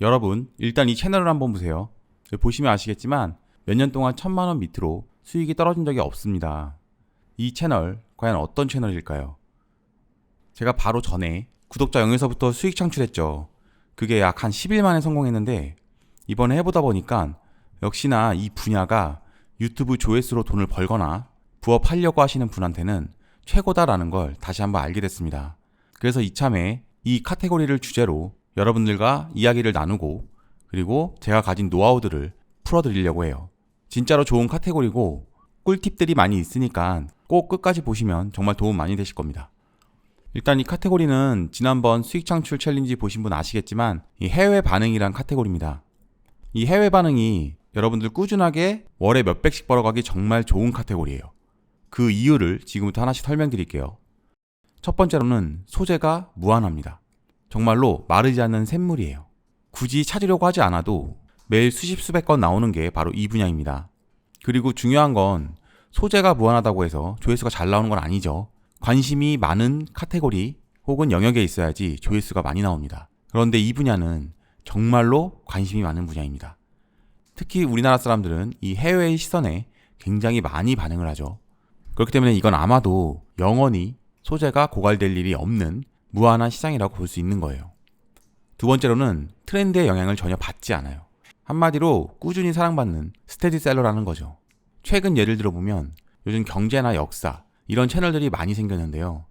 여러분, 일단 이 채널을 한번 보세요. 보시면 아시겠지만 몇 년 동안 1000만원 밑으로 수익이 떨어진 적이 없습니다. 이 채널, 과연 어떤 채널일까요? 제가 바로 전에 구독자 0에서부터 수익 창출했죠. 그게 약 한 10일 만에 성공했는데 이번에 해보다 보니까 역시나 이 분야가 유튜브 조회수로 돈을 벌거나 부업하려고 하시는 분한테는 최고다라는 걸 다시 한번 알게 됐습니다. 그래서 이참에 이 카테고리를 주제로 여러분들과 이야기를 나누고 그리고 제가 가진 노하우들을 풀어드리려고 해요. 진짜로 좋은 카테고리고 꿀팁들이 많이 있으니까 꼭 끝까지 보시면 정말 도움 많이 되실 겁니다. 일단 이 카테고리는 지난번 수익 창출 챌린지 보신 분 아시겠지만 이 해외 반응이란 카테고리입니다. 이 해외 반응이 여러분들 꾸준하게 월에 몇백씩 벌어가기 정말 좋은 카테고리예요. 그 이유를 지금부터 하나씩 설명드릴게요. 첫 번째로는 소재가 무한합니다. 정말로 마르지 않는 샘물이에요. 굳이 찾으려고 하지 않아도 매일 수십 수백 건 나오는 게 바로 이 분야입니다. 그리고 중요한 건 소재가 무한하다고 해서 조회수가 잘 나오는 건 아니죠. 관심이 많은 카테고리 혹은 영역에 있어야지 조회수가 많이 나옵니다. 그런데 이 분야는 정말로 관심이 많은 분야입니다. 특히 우리나라 사람들은 이 해외의 시선에 굉장히 많이 반응을 하죠. 그렇기 때문에 이건 아마도 영원히 소재가 고갈될 일이 없는 무한한 시장이라고 볼 수 있는 거예요. 두 번째로는 트렌드의 영향을 전혀 받지 않아요. 한마디로 꾸준히 사랑받는 스테디셀러라는 거죠. 최근 예를 들어보면 요즘 경제나 역사 이런 채널들이 많이 생겼는데요.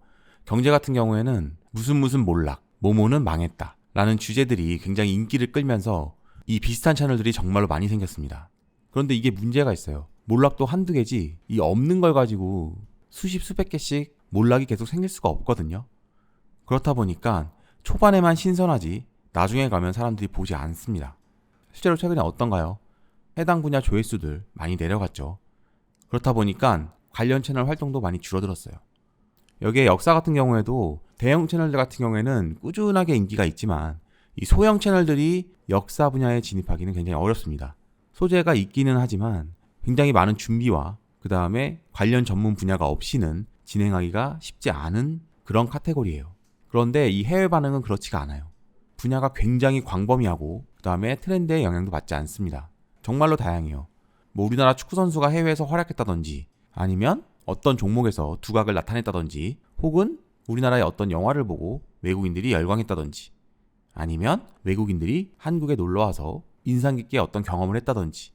경제 같은 경우에는 무슨 몰락, 뭐뭐는 망했다 라는 주제들이 굉장히 인기를 끌면서 이 비슷한 채널들이 정말로 많이 생겼습니다. 그런데 이게 문제가 있어요. 몰락도 한두 개지 이 없는 걸 가지고 수십 수백 개씩 몰락이 계속 생길 수가 없거든요. 그렇다 보니까 초반에만 신선하지 나중에 가면 사람들이 보지 않습니다. 실제로 최근에 어떤가요? 해당 분야 조회수들 많이 내려갔죠. 그렇다 보니까 관련 채널 활동도 많이 줄어들었어요. 여기에 역사 같은 경우에도 대형 채널들 같은 경우에는 꾸준하게 인기가 있지만 이 소형 채널들이 역사 분야에 진입하기는 굉장히 어렵습니다. 소재가 있기는 하지만 굉장히 많은 준비와 그 다음에 관련 전문 분야가 없이는 진행하기가 쉽지 않은 그런 카테고리예요. 그런데 이 해외 반응은 그렇지가 않아요. 분야가 굉장히 광범위하고 그 다음에 트렌드에 영향도 받지 않습니다. 정말로 다양해요. 뭐 우리나라 축구 선수가 해외에서 활약했다든지 아니면 어떤 종목에서 두각을 나타냈다든지 혹은 우리나라의 어떤 영화를 보고 외국인들이 열광했다든지 아니면 외국인들이 한국에 놀러와서 인상 깊게 어떤 경험을 했다든지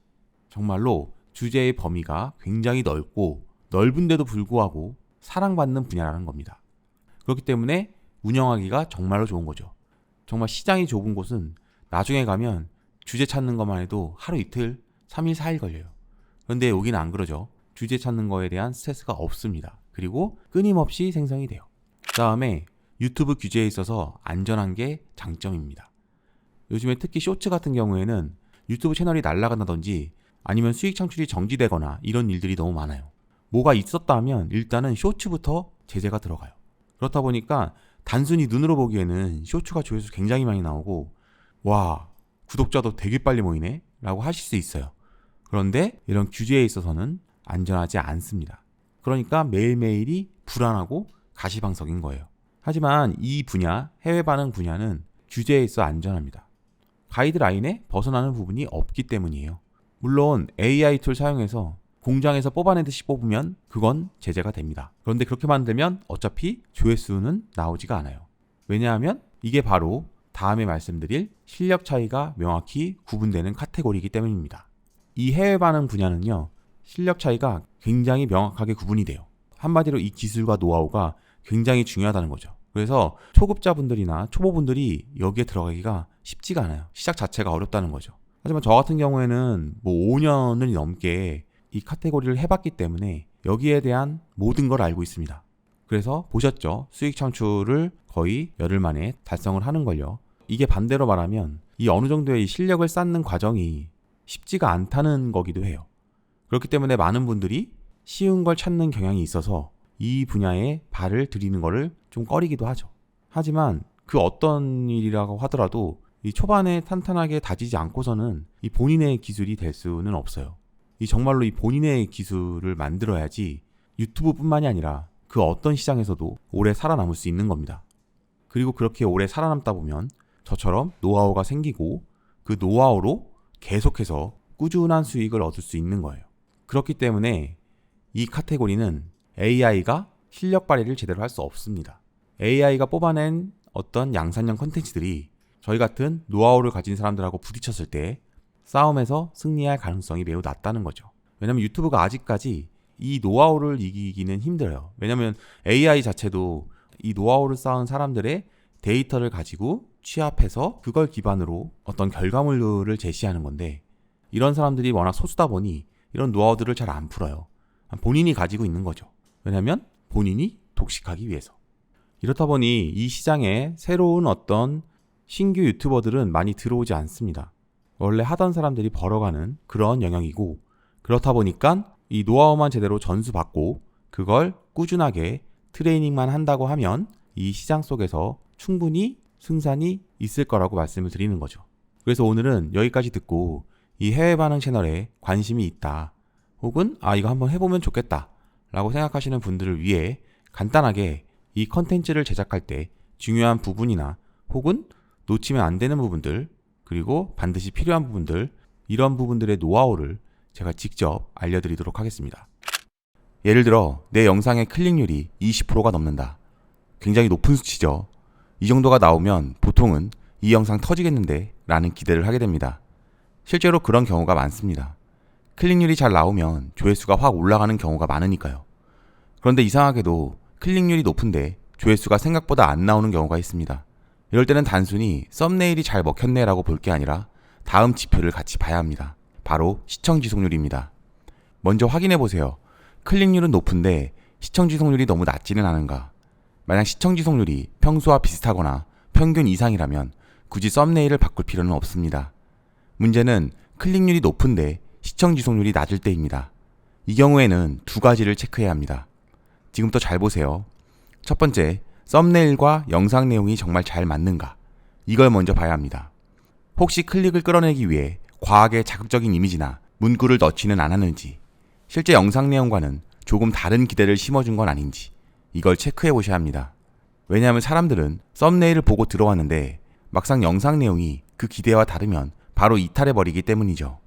정말로 주제의 범위가 굉장히 넓고 넓은데도 불구하고 사랑받는 분야라는 겁니다. 그렇기 때문에 운영하기가 정말로 좋은 거죠. 정말 시장이 좁은 곳은 나중에 가면 주제 찾는 것만 해도 하루 이틀, 3일, 4일 걸려요. 그런데 여기는 안 그러죠. 주제 찾는 거에 대한 스트레스가 없습니다. 그리고 끊임없이 생성이 돼요. 그 다음에 유튜브 규제에 있어서 안전한 게 장점입니다. 요즘에 특히 쇼츠 같은 경우에는 유튜브 채널이 날아간다든지 아니면 수익 창출이 정지되거나 이런 일들이 너무 많아요. 뭐가 있었다 하면 일단은 쇼츠부터 제재가 들어가요. 그렇다 보니까 단순히 눈으로 보기에는 쇼츠가 조회수 굉장히 많이 나오고 와, 구독자도 되게 빨리 모이네 라고 하실 수 있어요. 그런데 이런 규제에 있어서는 안전하지 않습니다. 그러니까 매일매일이 불안하고 가시방석인 거예요. 하지만 이 분야, 해외 반응 분야는 규제에 있어 안전합니다. 가이드라인에 벗어나는 부분이 없기 때문이에요. 물론 AI 툴 사용해서 공장에서 뽑아내듯이 뽑으면 그건 제재가 됩니다. 그런데 그렇게 만들면 어차피 조회수는 나오지가 않아요. 왜냐하면 이게 바로 다음에 말씀드릴 실력 차이가 명확히 구분되는 카테고리이기 때문입니다. 이 해외 반응 분야는요, 실력 차이가 굉장히 명확하게 구분이 돼요. 한마디로 이 기술과 노하우가 굉장히 중요하다는 거죠. 그래서 초급자분들이나 초보분들이 여기에 들어가기가 쉽지가 않아요. 시작 자체가 어렵다는 거죠. 하지만 저 같은 경우에는 뭐 5년을 넘게 이 카테고리를 해봤기 때문에 여기에 대한 모든 걸 알고 있습니다. 그래서 보셨죠? 수익 창출을 거의 열흘 만에 달성을 하는 걸요. 이게 반대로 말하면 이 어느 정도의 이 실력을 쌓는 과정이 쉽지가 않다는 거기도 해요. 그렇기 때문에 많은 분들이 쉬운 걸 찾는 경향이 있어서 이 분야에 발을 들이는 거를 좀 꺼리기도 하죠. 하지만 그 어떤 일이라고 하더라도 이 초반에 탄탄하게 다지지 않고서는 이 본인의 기술이 될 수는 없어요. 이 정말로 이 본인의 기술을 만들어야지 유튜브뿐만이 아니라 그 어떤 시장에서도 오래 살아남을 수 있는 겁니다. 그리고 그렇게 오래 살아남다 보면 저처럼 노하우가 생기고 그 노하우로 계속해서 꾸준한 수익을 얻을 수 있는 거예요. 그렇기 때문에 이 카테고리는 AI가 실력 발휘를 제대로 할 수 없습니다. AI가 뽑아낸 어떤 양산형 컨텐츠들이 저희 같은 노하우를 가진 사람들하고 부딪혔을 때 싸움에서 승리할 가능성이 매우 낮다는 거죠. 왜냐면 유튜브가 아직까지 이 노하우를 이기기는 힘들어요. 왜냐면 AI 자체도 이 노하우를 쌓은 사람들의 데이터를 가지고 취합해서 그걸 기반으로 어떤 결과물을 제시하는 건데, 이런 사람들이 워낙 소수다 보니 이런 노하우들을 잘 안 풀어요. 본인이 가지고 있는 거죠. 왜냐면 본인이 독식하기 위해서. 이렇다 보니 이 시장에 새로운 어떤 신규 유튜버들은 많이 들어오지 않습니다. 원래 하던 사람들이 벌어가는 그런 영역이고, 그렇다 보니까 이 노하우만 제대로 전수받고 그걸 꾸준하게 트레이닝만 한다고 하면 이 시장 속에서 충분히 승산이 있을 거라고 말씀을 드리는 거죠. 그래서 오늘은 여기까지 듣고 이 해외 반응 채널에 관심이 있다, 혹은 이거 한번 해보면 좋겠다 라고 생각하시는 분들을 위해 간단하게 이 컨텐츠를 제작할 때 중요한 부분이나 혹은 놓치면 안 되는 부분들, 그리고 반드시 필요한 부분들, 이런 부분들의 노하우를 제가 직접 알려드리도록 하겠습니다. 예를 들어 내 영상의 클릭률이 20%가 넘는다. 굉장히 높은 수치죠. 이 정도가 나오면 보통은 이 영상 터지겠는데 라는 기대를 하게 됩니다. 실제로 그런 경우가 많습니다. 클릭률이 잘 나오면 조회수가 확 올라가는 경우가 많으니까요. 그런데 이상하게도 클릭률이 높은데 조회수가 생각보다 안 나오는 경우가 있습니다. 이럴 때는 단순히 썸네일이 잘 먹혔네 라고 볼 게 아니라 다음 지표를 같이 봐야 합니다. 바로 시청 지속률입니다. 먼저 확인해 보세요. 클릭률은 높은데 시청 지속률이 너무 낮지는 않은가? 만약 시청 지속률이 평소와 비슷하거나 평균 이상이라면 굳이 썸네일을 바꿀 필요는 없습니다. 문제는 클릭률이 높은데 시청 지속률이 낮을 때입니다. 이 경우에는 두 가지를 체크해야 합니다. 지금부터 잘 보세요. 첫 번째, 썸네일과 영상 내용이 정말 잘 맞는가? 이걸 먼저 봐야 합니다. 혹시 클릭을 끌어내기 위해 과하게 자극적인 이미지나 문구를 넣지는 않았는지, 실제 영상 내용과는 조금 다른 기대를 심어준 건 아닌지, 이걸 체크해 보셔야 합니다. 왜냐하면 사람들은 썸네일을 보고 들어왔는데 막상 영상 내용이 그 기대와 다르면 바로 이탈해 버리기 때문이죠.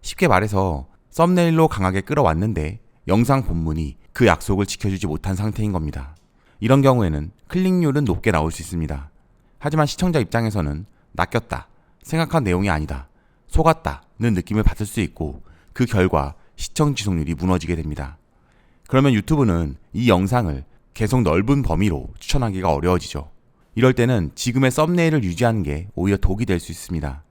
쉽게 말해서 썸네일로 강하게 끌어왔는데 영상 본문이 그 약속을 지켜주지 못한 상태인 겁니다. 이런 경우에는 클릭률은 높게 나올 수 있습니다. 하지만 시청자 입장에서는 낚였다, 생각한 내용이 아니다, 속았다는 느낌을 받을 수 있고, 그 결과 시청 지속률이 무너지게 됩니다. 그러면 유튜브는 이 영상을 계속 넓은 범위로 추천하기가 어려워지죠. 이럴 때는 지금의 썸네일을 유지하는 게 오히려 독이 될 수 있습니다.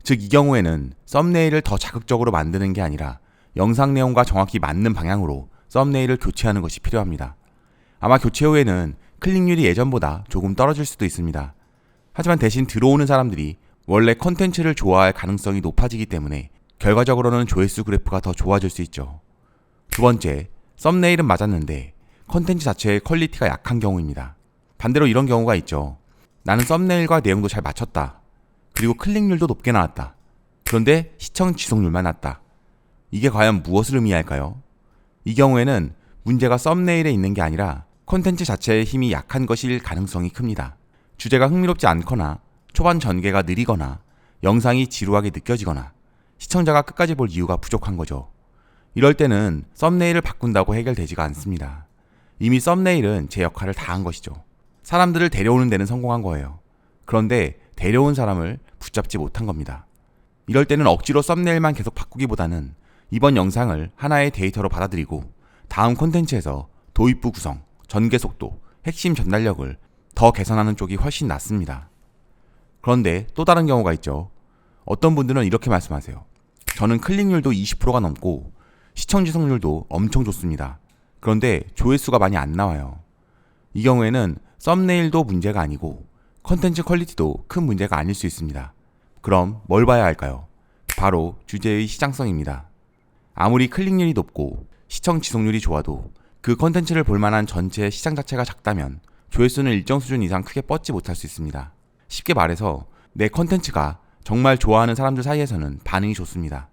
즉, 이 경우에는 썸네일을 더 자극적으로 만드는 게 아니라 영상 내용과 정확히 맞는 방향으로 썸네일을 교체하는 것이 필요합니다. 아마 교체 후에는 클릭률이 예전보다 조금 떨어질 수도 있습니다. 하지만 대신 들어오는 사람들이 원래 컨텐츠를 좋아할 가능성이 높아지기 때문에 결과적으로는 조회수 그래프가 더 좋아질 수 있죠. 두 번째, 썸네일은 맞았는데 컨텐츠 자체의 퀄리티가 약한 경우입니다. 반대로 이런 경우가 있죠. 나는 썸네일과 내용도 잘 맞췄다. 그리고 클릭률도 높게 나왔다. 그런데 시청 지속률만 낮다. 이게 과연 무엇을 의미할까요? 이 경우에는 문제가 썸네일에 있는 게 아니라 콘텐츠 자체의 힘이 약한 것일 가능성이 큽니다. 주제가 흥미롭지 않거나 초반 전개가 느리거나 영상이 지루하게 느껴지거나 시청자가 끝까지 볼 이유가 부족한 거죠. 이럴 때는 썸네일을 바꾼다고 해결되지가 않습니다. 이미 썸네일은 제 역할을 다 한 것이죠. 사람들을 데려오는 데는 성공한 거예요. 그런데 데려온 사람을 붙잡지 못한 겁니다. 이럴 때는 억지로 썸네일만 계속 바꾸기보다는 이번 영상을 하나의 데이터로 받아들이고 다음 콘텐츠에서 도입부 구성, 전개 속도, 핵심 전달력을 더 개선하는 쪽이 훨씬 낫습니다. 그런데 또 다른 경우가 있죠. 어떤 분들은 이렇게 말씀하세요. 저는 클릭률도 20%가 넘고 시청 지속률도 엄청 좋습니다. 그런데 조회수가 많이 안 나와요. 이 경우에는 썸네일도 문제가 아니고 컨텐츠 퀄리티도 큰 문제가 아닐 수 있습니다. 그럼 뭘 봐야 할까요? 바로 주제의 시장성입니다. 아무리 클릭률이 높고 시청 지속률이 좋아도 그 컨텐츠를 볼만한 전체 시장 자체가 작다면 조회수는 일정 수준 이상 크게 뻗지 못할 수 있습니다. 쉽게 말해서 내 컨텐츠가 정말 좋아하는 사람들 사이에서는 반응이 좋습니다.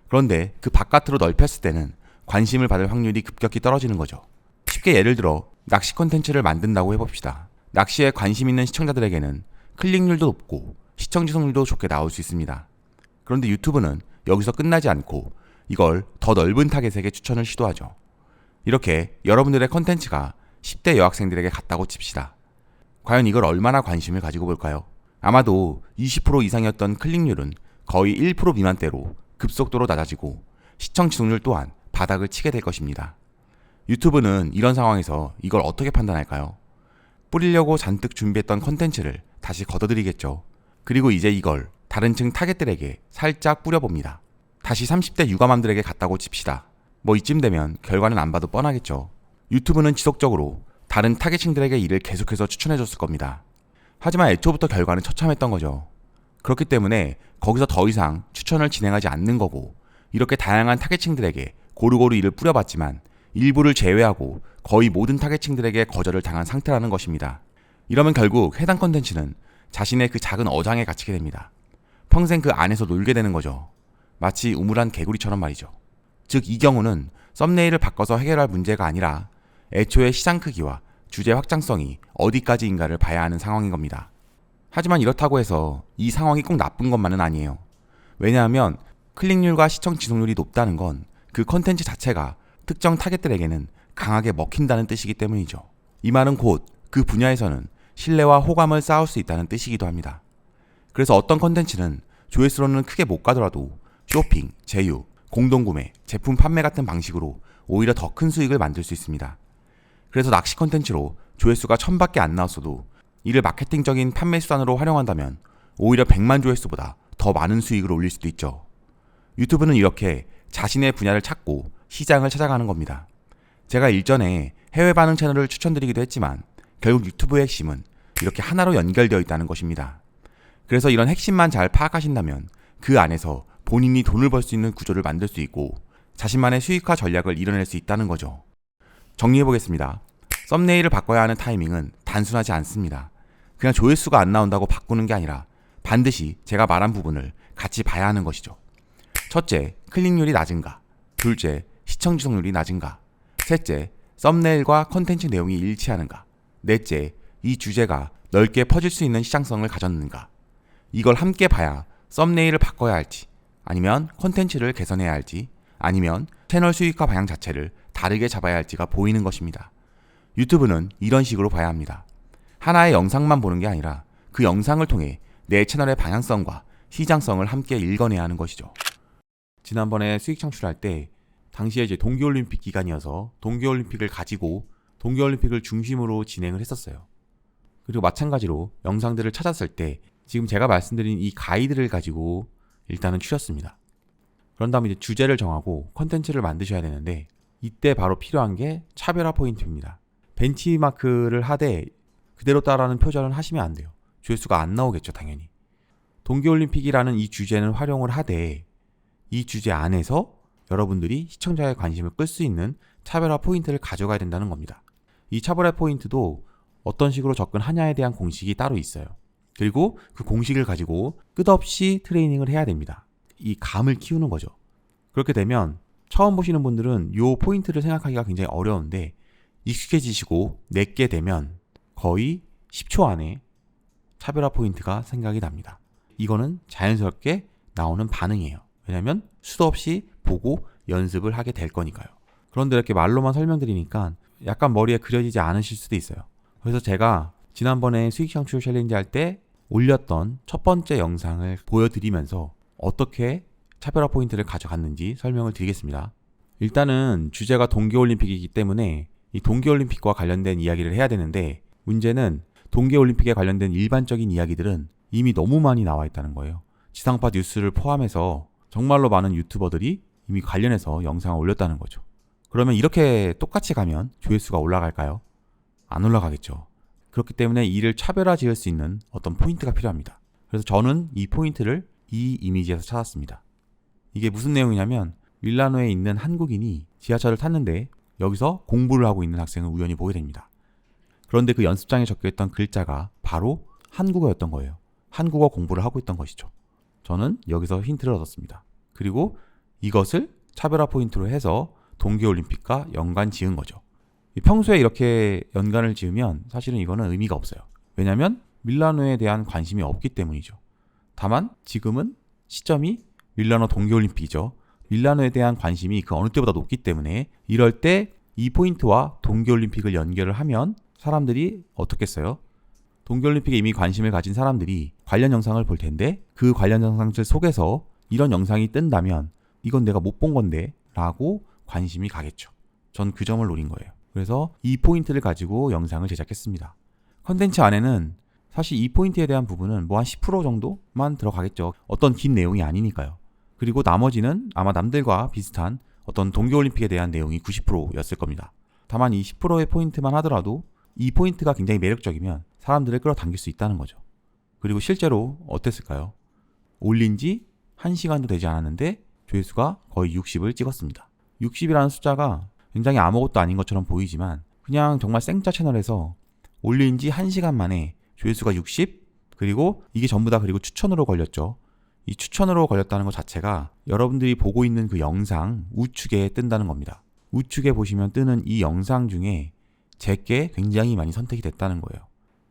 그런데 그 바깥으로 넓혔을 때는 관심을 받을 확률이 급격히 떨어지는 거죠. 쉽게 예를 들어 낚시 컨텐츠를 만든다고 해봅시다. 낚시에 관심 있는 시청자들에게는 클릭률도 높고 시청 지속률도 좋게 나올 수 있습니다. 그런데 유튜브는 여기서 끝나지 않고 이걸 더 넓은 타겟에게 추천을 시도하죠. 이렇게 여러분들의 컨텐츠가 10대 여학생들에게 갔다고 칩시다. 과연 이걸 얼마나 관심을 가지고 볼까요? 아마도 20% 이상이었던 클릭률은 거의 1% 미만대로 급속도로 낮아지고 시청 지속률 또한 바닥을 치게 될 것입니다. 유튜브는 이런 상황에서 이걸 어떻게 판단할까요? 뿌리려고 잔뜩 준비했던 컨텐츠를 다시 걷어들이겠죠. 그리고 이제 이걸 다른 층 타겟들에게 살짝 뿌려봅니다. 다시 30대 육아맘들에게 갔다고 칩시다. 뭐 이쯤 되면 결과는 안 봐도 뻔하겠죠. 유튜브는 지속적으로 다른 타겟층들에게 이를 계속해서 추천해줬을 겁니다. 하지만 애초부터 결과는 처참했던 거죠. 그렇기 때문에 거기서 더 이상 추천을 진행하지 않는 거고, 이렇게 다양한 타겟층들에게 고루고루 이를 뿌려봤지만 일부를 제외하고 거의 모든 타겟층들에게 거절을 당한 상태라는 것입니다. 이러면 결국 해당 컨텐츠는 자신의 그 작은 어장에 갇히게 됩니다. 평생 그 안에서 놀게 되는 거죠. 마치 우물한 개구리처럼 말이죠. 즉 이 경우는 썸네일을 바꿔서 해결할 문제가 아니라 애초에 시장 크기와 주제 확장성이 어디까지인가를 봐야 하는 상황인 겁니다. 하지만 이렇다고 해서 이 상황이 꼭 나쁜 것만은 아니에요. 왜냐하면 클릭률과 시청 지속률이 높다는 건 그 컨텐츠 자체가 특정 타겟들에게는 강하게 먹힌다는 뜻이기 때문이죠. 이 말은 곧 그 분야에서는 신뢰와 호감을 쌓을 수 있다는 뜻이기도 합니다. 그래서 어떤 컨텐츠는 조회수로는 크게 못 가더라도 쇼핑, 제휴, 공동구매, 제품 판매 같은 방식으로 오히려 더 큰 수익을 만들 수 있습니다. 그래서 낚시 컨텐츠로 조회수가 1000밖에 안 나왔어도 이를 마케팅적인 판매 수단으로 활용한다면 오히려 100만 조회수보다 더 많은 수익을 올릴 수도 있죠. 유튜브는 이렇게 자신의 분야를 찾고 시장을 찾아가는 겁니다. 제가 일전에 해외 반응 채널을 추천드리기도 했지만 결국 유튜브의 핵심은 이렇게 하나로 연결되어 있다는 것입니다. 그래서 이런 핵심만 잘 파악하신다면 그 안에서 본인이 돈을 벌 수 있는 구조를 만들 수 있고 자신만의 수익화 전략을 이뤄낼 수 있다는 거죠. 정리해보겠습니다. 썸네일을 바꿔야 하는 타이밍은 단순하지 않습니다. 그냥 조회수가 안 나온다고 바꾸는 게 아니라 반드시 제가 말한 부분을 같이 봐야 하는 것이죠. 첫째, 클릭률이 낮은가? 둘째, 시청 지속률이 낮은가? 셋째, 썸네일과 컨텐츠 내용이 일치하는가? 넷째, 이 주제가 넓게 퍼질 수 있는 시장성을 가졌는가? 이걸 함께 봐야 썸네일을 바꿔야 할지, 아니면 컨텐츠를 개선해야 할지, 아니면 채널 수익화 방향 자체를 다르게 잡아야 할지가 보이는 것입니다. 유튜브는 이런 식으로 봐야 합니다. 하나의 영상만 보는 게 아니라 그 영상을 통해 내 채널의 방향성과 시장성을 함께 읽어내야 하는 것이죠. 지난번에 수익 창출할 때 당시에 이제 동계올림픽 기간이어서 동계올림픽을 가지고 동계올림픽을 중심으로 진행을 했었어요. 그리고 마찬가지로 영상들을 찾았을 때 지금 제가 말씀드린 이 가이드를 가지고 일단은 추렸습니다. 그런 다음에 이제 주제를 정하고 컨텐츠를 만드셔야 되는데 이때 바로 필요한 게 차별화 포인트입니다. 벤치마크를 하되 그대로 따라하는 표절은 하시면 안 돼요. 조회수가 안 나오겠죠, 당연히. 동계올림픽이라는 이 주제는 활용을 하되 이 주제 안에서 여러분들이 시청자의 관심을 끌 수 있는 차별화 포인트를 가져가야 된다는 겁니다. 이 차별화 포인트도 어떤 식으로 접근하냐에 대한 공식이 따로 있어요. 그리고 그 공식을 가지고 끝없이 트레이닝을 해야 됩니다. 이 감을 키우는 거죠. 그렇게 되면 처음 보시는 분들은 이 포인트를 생각하기가 굉장히 어려운데 익숙해지시고 내게 되면 거의 10초 안에 차별화 포인트가 생각이 납니다. 이거는 자연스럽게 나오는 반응이에요. 왜냐하면 수도 없이 보고 연습을 하게 될 거니까요. 그런데 이렇게 말로만 설명드리니까 약간 머리에 그려지지 않으실 수도 있어요. 그래서 제가 지난번에 수익 창출 챌린지 할 때 올렸던 첫 번째 영상을 보여드리면서 어떻게 차별화 포인트를 가져갔는지 설명을 드리겠습니다. 일단은 주제가 동계올림픽이기 때문에 이 동계올림픽과 관련된 이야기를 해야 되는데 문제는 동계올림픽에 관련된 일반적인 이야기들은 이미 너무 많이 나와 있다는 거예요. 지상파 뉴스를 포함해서 정말로 많은 유튜버들이 이미 관련해서 영상을 올렸다는 거죠. 그러면 이렇게 똑같이 가면 조회수가 올라갈까요? 안 올라가겠죠. 그렇기 때문에 이를 차별화 지을 수 있는 어떤 포인트가 필요합니다. 그래서 저는 이 포인트를 이 이미지에서 찾았습니다. 이게 무슨 내용이냐면 밀라노에 있는 한국인이 지하철을 탔는데 여기서 공부를 하고 있는 학생을 우연히 보게 됩니다. 그런데 그 연습장에 적혀있던 글자가 바로 한국어였던 거예요. 한국어 공부를 하고 있던 것이죠. 저는 여기서 힌트를 얻었습니다. 그리고 이것을 차별화 포인트로 해서 동계올림픽과 연관 지은 거죠. 평소에 이렇게 연관을 지으면 사실은 이거는 의미가 없어요. 왜냐하면 밀라노에 대한 관심이 없기 때문이죠. 다만 지금은 시점이 밀라노 동계올림픽이죠. 밀라노에 대한 관심이 그 어느 때보다 높기 때문에 이럴 때 이 포인트와 동계올림픽을 연결을 하면 사람들이 어떻겠어요? 동계올림픽에 이미 관심을 가진 사람들이 관련 영상을 볼 텐데 그 관련 영상들 속에서 이런 영상이 뜬다면 이건 내가 못 본 건데 라고 관심이 가겠죠. 전 그 점을 노린 거예요. 그래서 이 포인트를 가지고 영상을 제작했습니다. 컨텐츠 안에는 사실 이 포인트에 대한 부분은 뭐 한 10% 정도만 들어가겠죠. 어떤 긴 내용이 아니니까요. 그리고 나머지는 아마 남들과 비슷한 어떤 동계올림픽에 대한 내용이 90%였을 겁니다. 다만 이 10%의 포인트만 하더라도 이 포인트가 굉장히 매력적이면 사람들을 끌어당길 수 있다는 거죠. 그리고 실제로 어땠을까요? 올린 지 1시간도 되지 않았는데 조회수가 거의 60을 찍었습니다. 60이라는 숫자가 굉장히 아무것도 아닌 것처럼 보이지만 그냥 정말 생짜 채널에서 올린 지 1시간 만에 조회수가 60, 그리고 이게 전부 다 그리고 추천으로 걸렸죠. 이 추천으로 걸렸다는 것 자체가 여러분들이 보고 있는 그 영상 우측에 뜬다는 겁니다. 우측에 보시면 뜨는 이 영상 중에 제게 굉장히 많이 선택이 됐다는 거예요.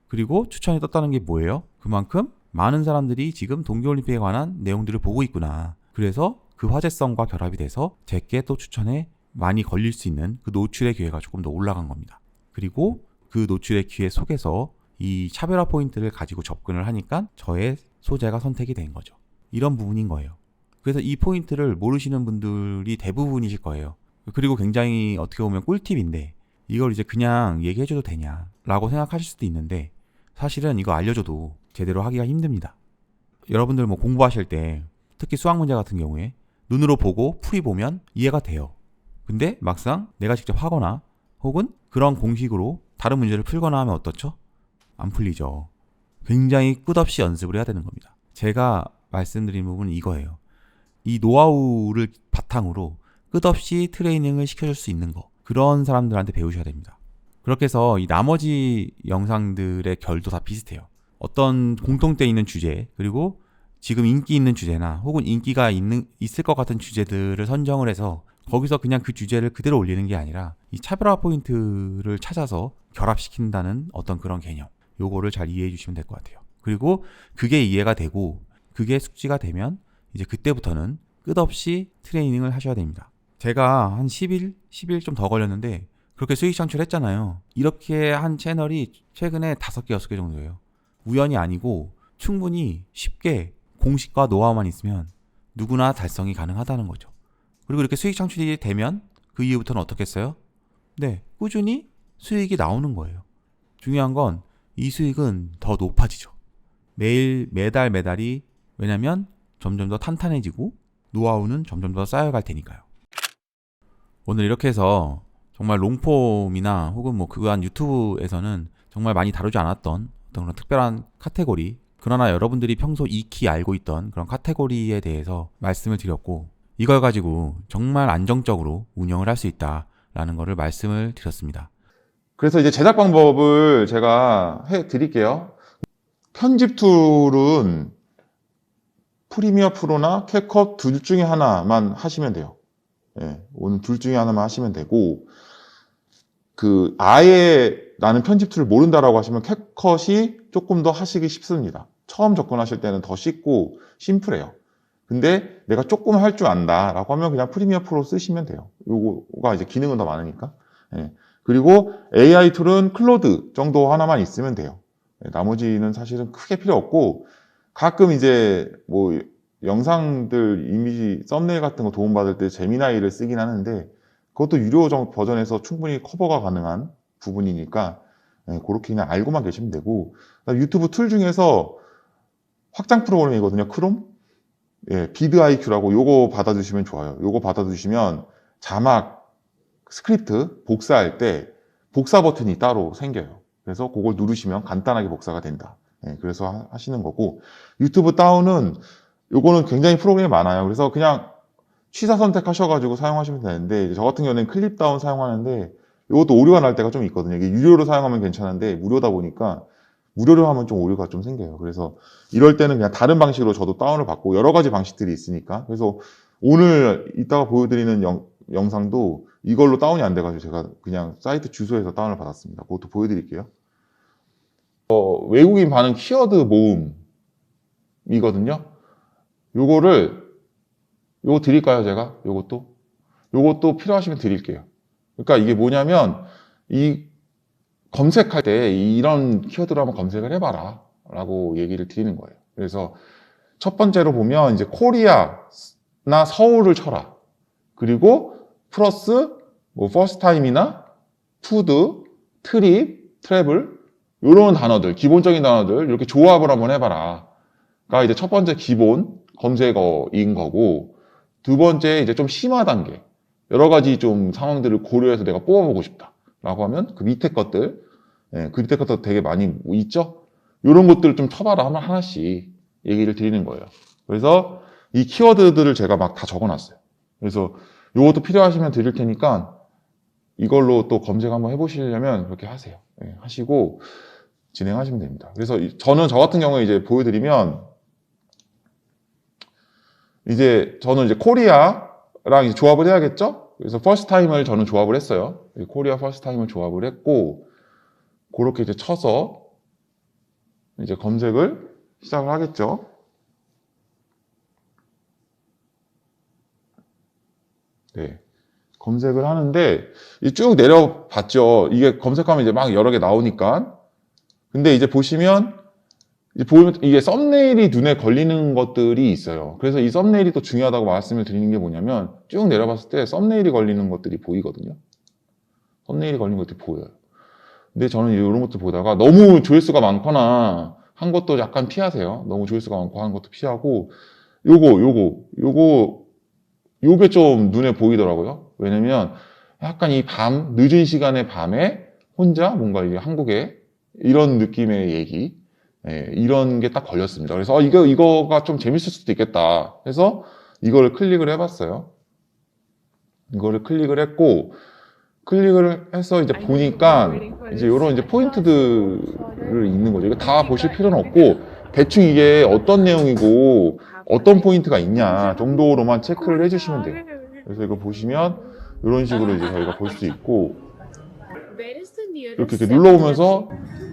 그리고 추천이 떴다는 게 뭐예요? 그만큼 많은 사람들이 지금 동계올림픽에 관한 내용들을 보고 있구나. 그래서 그 화제성과 결합이 돼서 제게 또 추천에 많이 걸릴 수 있는 그 노출의 기회가 조금 더 올라간 겁니다. 그리고 그 노출의 기회 속에서 이 차별화 포인트를 가지고 접근을 하니까 저의 소재가 선택이 된 거죠. 이런 부분인 거예요. 그래서 이 포인트를 모르시는 분들이 대부분이실 거예요. 그리고 굉장히 어떻게 보면 꿀팁인데 이걸 이제 그냥 얘기해줘도 되냐라고 생각하실 수도 있는데 사실은 이거 알려줘도 제대로 하기가 힘듭니다. 여러분들 뭐 공부하실 때 특히 수학 문제 같은 경우에 눈으로 보고 풀이 보면 이해가 돼요. 근데 막상 내가 직접 하거나 혹은 그런 공식으로 다른 문제를 풀거나 하면 어떻죠? 안 풀리죠. 굉장히 끝없이 연습을 해야 되는 겁니다. 제가 말씀드린 부분은 이거예요. 이 노하우를 바탕으로 끝없이 트레이닝을 시켜줄 수 있는 거, 그런 사람들한테 배우셔야 됩니다. 그렇게 해서 이 나머지 영상들의 결도 다 비슷해요. 어떤 공통돼 있는 주제, 그리고 지금 인기 있는 주제나 혹은 인기가 있을 것 같은 주제들을 선정을 해서 거기서 그냥 그 주제를 그대로 올리는 게 아니라 이 차별화 포인트를 찾아서 결합시킨다는 어떤 그런 개념, 요거를 잘 이해해 주시면 될 것 같아요. 그리고 그게 이해가 되고 그게 숙지가 되면 이제 그때부터는 끝없이 트레이닝을 하셔야 됩니다. 제가 한 10일 좀 더 걸렸는데 그렇게 수익 창출했잖아요. 이렇게 한 채널이 최근에 5개, 6개 정도예요. 우연이 아니고 충분히 쉽게 공식과 노하우만 있으면 누구나 달성이 가능하다는 거죠. 그리고 이렇게 수익 창출이 되면 그 이후부터는 어떻겠어요? 네, 꾸준히 수익이 나오는 거예요. 중요한 건 이 수익은 더 높아지죠. 매달이 왜냐면 점점 더 탄탄해지고 노하우는 점점 더 쌓여갈 테니까요. 오늘 이렇게 해서 정말 롱폼이나 혹은 뭐 그한 유튜브에서는 정말 많이 다루지 않았던 어떤 그런 특별한 카테고리, 그러나 여러분들이 평소 익히 알고 있던 그런 카테고리에 대해서 말씀을 드렸고 이걸 가지고 정말 안정적으로 운영을 할 수 있다라는 거를 말씀을 드렸습니다. 그래서 이제 제작 방법을 제가 해 드릴게요. 편집 툴은 프리미어 프로나 캡컷 둘 중에 하나만 하시면 돼요. 예, 오늘 둘 중에 하나만 하시면 되고, 아예 나는 편집 툴을 모른다라고 하시면 캡컷이 조금 더 하시기 쉽습니다. 처음 접근하실 때는 더 쉽고 심플해요. 근데 내가 조금 할 줄 안다라고 하면 그냥 프리미어 프로 쓰시면 돼요. 요거가 이제 기능은 더 많으니까. 예. 그리고 AI 툴은 클로드 정도 하나만 있으면 돼요. 예, 나머지는 사실은 크게 필요 없고, 가끔 이제 뭐 영상들 이미지 썸네일 같은 거 도움받을 때 제미나이를 쓰긴 하는데 그것도 유료 버전에서 충분히 커버가 가능한 부분이니까 예, 그렇게 그냥 알고만 계시면 되고, 유튜브 툴 중에서 확장 프로그램이거든요. 크롬. 예, 비드 IQ라고 요거 받아주시면 좋아요. 요거 받아주시면 자막 스크립트 복사할 때 복사 버튼이 따로 생겨요. 그래서 그걸 누르시면 간단하게 복사가 된다. 예, 그래서 하시는 거고, 유튜브 다운은 요거는 굉장히 프로그램이 많아요. 그래서 그냥 취사 선택하셔가지고 사용하시면 되는데, 저 같은 경우는 클립 다운 사용하는데 이것도 오류가 날 때가 좀 있거든요. 이게 유료로 사용하면 괜찮은데 무료다 보니까 무료로 하면 좀 오류가 좀 생겨요. 그래서 이럴 때는 그냥 다른 방식으로 저도 다운을 받고, 여러 가지 방식들이 있으니까. 그래서 오늘 이따가 보여드리는 영상도 이걸로 다운이 안 돼가지고 제가 그냥 사이트 주소에서 다운을 받았습니다. 그것도 보여드릴게요. 외국인 반응 키워드 모음이거든요. 요거를 요거 드릴까요, 제가? 요것도 필요하시면 드릴게요. 그러니까 이게 뭐냐면, 이 검색할 때 이런 키워드로 한번 검색을 해봐라. 라고 얘기를 드리는 거예요. 그래서 첫 번째로 보면 이제 코리아나 서울을 쳐라. 그리고 플러스 뭐 퍼스트 타임이나 푸드, 트립, 트래블 이런 단어들, 기본적인 단어들 이렇게 조합을 한번 해봐라.가 이제 첫 번째 기본 검색어인 거고, 두 번째 이제 좀 심화 단계, 여러 가지 좀 상황들을 고려해서 내가 뽑아보고 싶다라고 하면 그 밑에 것들, 그 밑에 것도 되게 많이 있죠. 이런 것들을 좀 쳐봐라 하면 하나씩 얘기를 드리는 거예요. 그래서 이 키워드들을 제가 막 다 적어놨어요. 그래서 이것도 필요하시면 드릴 테니까 이걸로 또 검색 한번 해보시려면 그렇게 하세요. 하시고 진행하시면 됩니다. 그래서 저는 저 같은 경우에 이제 보여드리면 저는 이제 코리아랑 이제 조합을 해야겠죠? 그래서 퍼스트 타임을 저는 조합을 했어요. 코리아 퍼스트 타임을 조합을 했고, 그렇게 이제 쳐서 이제 검색을 시작을 하겠죠. 네. 검색을 하는데, 쭉 내려봤죠. 이게 검색하면 이제 막 여러 개 나오니까. 근데 이제 보시면 이게 썸네일이 눈에 걸리는 것들이 있어요. 그래서 이 썸네일이 또 중요하다고 말씀을 드리는 게 뭐냐면, 쭉 내려봤을 때 썸네일이 걸리는 것들이 보이거든요. 썸네일이 걸리는 것들이 보여요. 근데 저는 이런 것들 보다가 너무 조회수가 많거나 한 것도 약간 피하세요. 너무 조회수가 많고 한 것도 피하고, 요게 좀 눈에 보이더라고요. 왜냐면 약간 이 늦은 시간의 밤에 혼자 뭔가 이게 한국에 이런 느낌의 얘기, 이런 게 딱 걸렸습니다. 그래서 이거가 좀 재밌을 수도 있겠다 해서 이거를 클릭을 해봤어요. 이거를 클릭을 했고, 클릭을 해서 이제 보니까 이제 이런 이제 포인트들을 있는 거죠. 이거 다 보실 필요는 없고 대충 이게 어떤 내용이고 어떤 포인트가 있냐 정도로만 체크를 해주시면 돼요. 그래서 이거 보시면 이런 식으로 이제 저희가 볼 수 있고, 이렇게 눌러보면서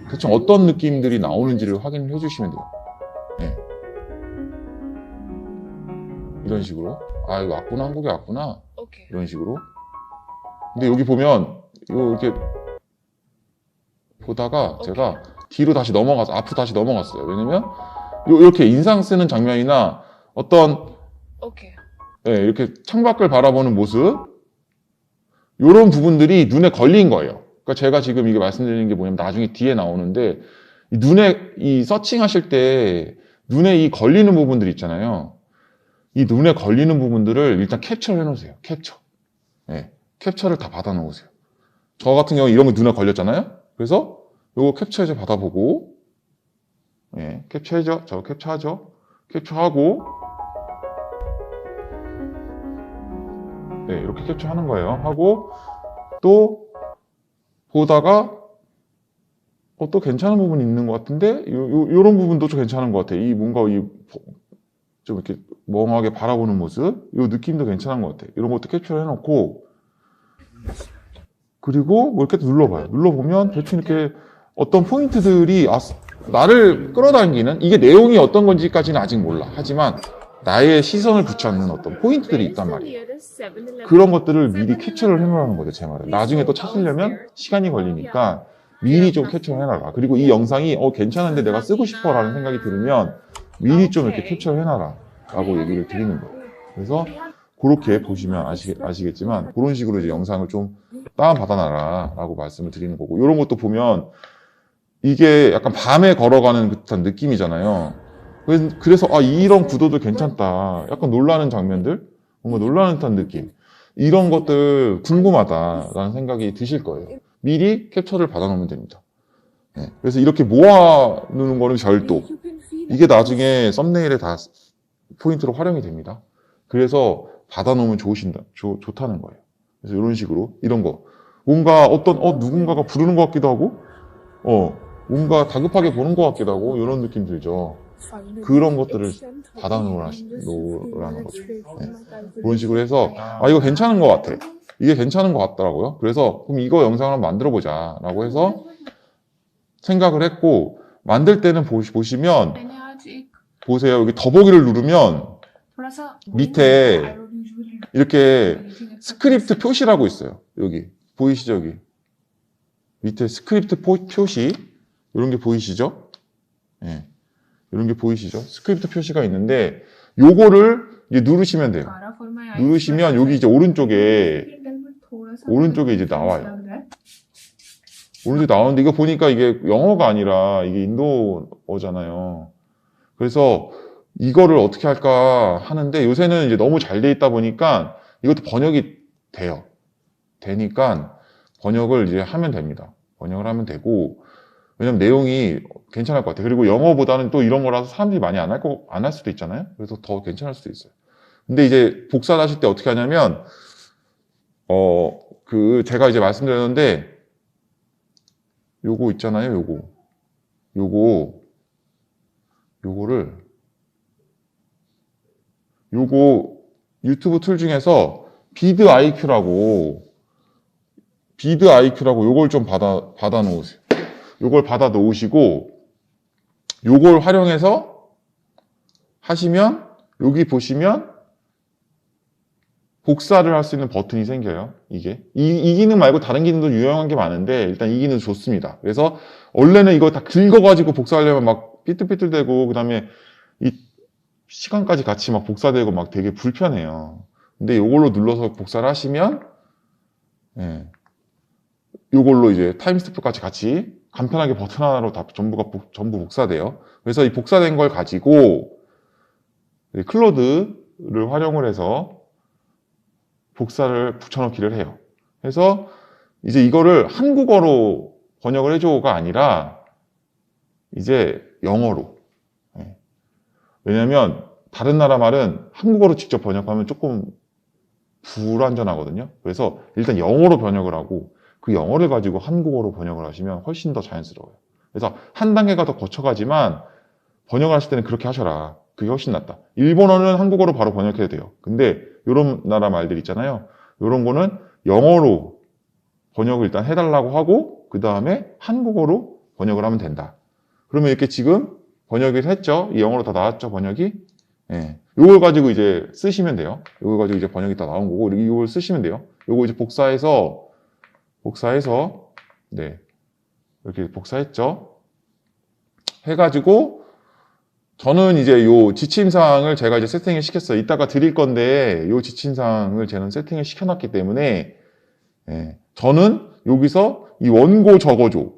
대충 어떤 느낌들이 나오는지를 확인을 해주시면 돼요. 이런 식으로 이거 왔구나, 한국에 왔구나, 이런 식으로. 근데 여기 보면 이거 이렇게 보다가 제가 뒤로 다시 넘어가서 앞으로 다시 넘어갔어요. 왜냐면 이렇게 인상 쓰는 장면이나 어떤 이렇게 창밖을 바라보는 모습, 이런 부분들이 눈에 걸린 거예요. 그러니까 제가 지금 이게 말씀드리는 게 뭐냐면 나중에 뒤에 나오는데, 이 서칭하실 때 눈에 이 걸리는 부분들 있잖아요. 이 눈에 걸리는 부분들을 일단 캡처를 해놓으세요. 캡처를 다 받아 놓으세요. 저 같은 경우 이런 거 눈에 걸렸잖아요. 그래서 요거 캡처해서 받아보고, 캡처하죠. 저 캡처하죠. 캡처하고, 이렇게 캡처하는 거예요. 하고 또 보다가 또 괜찮은 부분이 있는 것 같은데, 요런 부분도 좀 괜찮은 것 같아요. 뭔가 좀 이렇게 멍하게 바라보는 모습, 요 느낌도 괜찮은 것 같아요. 이런 것도 캡처를 해놓고, 그리고 뭐 이렇게 눌러봐요. 눌러보면 대충 이렇게 어떤 포인트들이 나를 끌어당기는, 이게 내용이 어떤 건지까지는 아직 몰라. 하지만 나의 시선을 붙여놓는 어떤 포인트들이 있단 말이에요. 그런 것들을 미리 캡처를 해놓으라는 거죠, 제 말은. 나중에 또 찾으려면 시간이 걸리니까 미리 좀 캡처를 해놔라. 그리고 이 영상이 괜찮은데 내가 쓰고 싶어 라는 생각이 들으면 미리 좀 이렇게 캡처를 해놔라 라고 얘기를 드리는 거예요. 그래서 그렇게 보시면 아시겠지만 그런 식으로 이제 영상을 좀 다운받아놔라 라고 말씀을 드리는 거고, 이런 것도 보면 이게 약간 밤에 걸어가는 듯한 느낌이잖아요. 그래서 이런 구도도 괜찮다, 약간 놀라는 장면들, 뭔가 놀라는 듯한 느낌, 이런 것들 궁금하다라는 생각이 드실 거예요. 미리 캡처를 받아놓으면 됩니다. 그래서 이렇게 모아놓는 거는 별도, 이게 나중에 썸네일에 다 포인트로 활용이 됩니다. 그래서 받아놓으면 좋다는 거예요. 그래서 이런 식으로, 이런 거. 뭔가 누군가가 부르는 것 같기도 하고, 뭔가 다급하게 보는 것 같기도 하고, 이런 느낌 들죠. 그런 것들을 받아놓으라는 거죠. 그런 식으로 해서, 이거 괜찮은 것 같아. 이게 괜찮은 것 같더라고요. 그래서, 그럼 이거 영상을 한번 만들어 보자. 라고 해서 생각을 했고, 만들 때는 보시면, 보세요. 여기 더보기를 누르면, 밑에 이렇게 스크립트 표시라고 있어요. 여기 보이시죠? 여기 밑에 스크립트 표시 이런 게 보이시죠? 예, 이런 게 보이시죠? 스크립트 표시가 있는데 요거를 이제 누르시면 돼요. 누르시면 여기 이제 오른쪽에 이제 나와요. 오른쪽에 나오는데 이거 보니까 이게 영어가 아니라 이게 인도어잖아요. 그래서 이거를 어떻게 할까 하는데 요새는 이제 너무 잘 돼 있다 보니까 이것도 번역이 돼요. 되니까 번역을 이제 하면 됩니다. 번역을 하면 되고, 왜냐면 내용이 괜찮을 것 같아요. 그리고 영어보다는 또 이런 거라서 사람들이 많이 안 할 수도 있잖아요. 그래서 더 괜찮을 수도 있어요. 근데 이제 복사를 하실 때 어떻게 하냐면, 제가 이제 말씀드렸는데, 요거 있잖아요, 요거 유튜브 툴 중에서 비드 IQ라고 요걸 좀 받아 놓으세요. 요걸 받아 놓으시고 요걸 활용해서 하시면 여기 보시면 복사를 할 수 있는 버튼이 생겨요. 이게 이 기능 말고 다른 기능도 유용한 게 많은데 일단 이 기능 좋습니다. 그래서 원래는 이거 다 긁어가지고 복사하려면 막 삐뚤삐뚤대고 그다음에 이 시간까지 같이 막 복사되고 막 되게 불편해요. 근데 이걸로 눌러서 복사를 하시면 이걸로 이제 타임스탬프까지 같이 간편하게 버튼 하나로 다 전부 복사돼요. 그래서 이 복사된 걸 가지고 클로드를 활용을 해서 복사를 붙여넣기를 해요. 그래서 이제 이거를 한국어로 번역을 해줘가 아니라 이제 영어로. 왜냐면 다른 나라 말은 한국어로 직접 번역하면 조금 불완전하거든요. 그래서 일단 영어로 번역을 하고 그 영어를 가지고 한국어로 번역을 하시면 훨씬 더 자연스러워요. 그래서 한 단계가 더 거쳐가지만 번역을 하실 때는 그렇게 하셔라. 그게 훨씬 낫다. 일본어는 한국어로 바로 번역해도 돼요. 근데 이런 나라 말들 있잖아요. 이런 거는 영어로 번역을 일단 해달라고 하고 그 다음에 한국어로 번역을 하면 된다. 그러면 이렇게 지금 번역을 했죠. 이 영어로 다 나왔죠, 번역이. 요걸 가지고 이제 쓰시면 돼요. 요걸 가지고 이제 번역이 다 나온 거고, 이걸 쓰시면 돼요. 요거 이제 복사해서, 이렇게 복사했죠. 해가지고, 저는 이제 요 지침사항을 제가 이제 세팅을 시켰어요. 이따가 드릴 건데, 요 지침사항을 저는 세팅을 시켜놨기 때문에, 저는 여기서 이 원고 적어줘.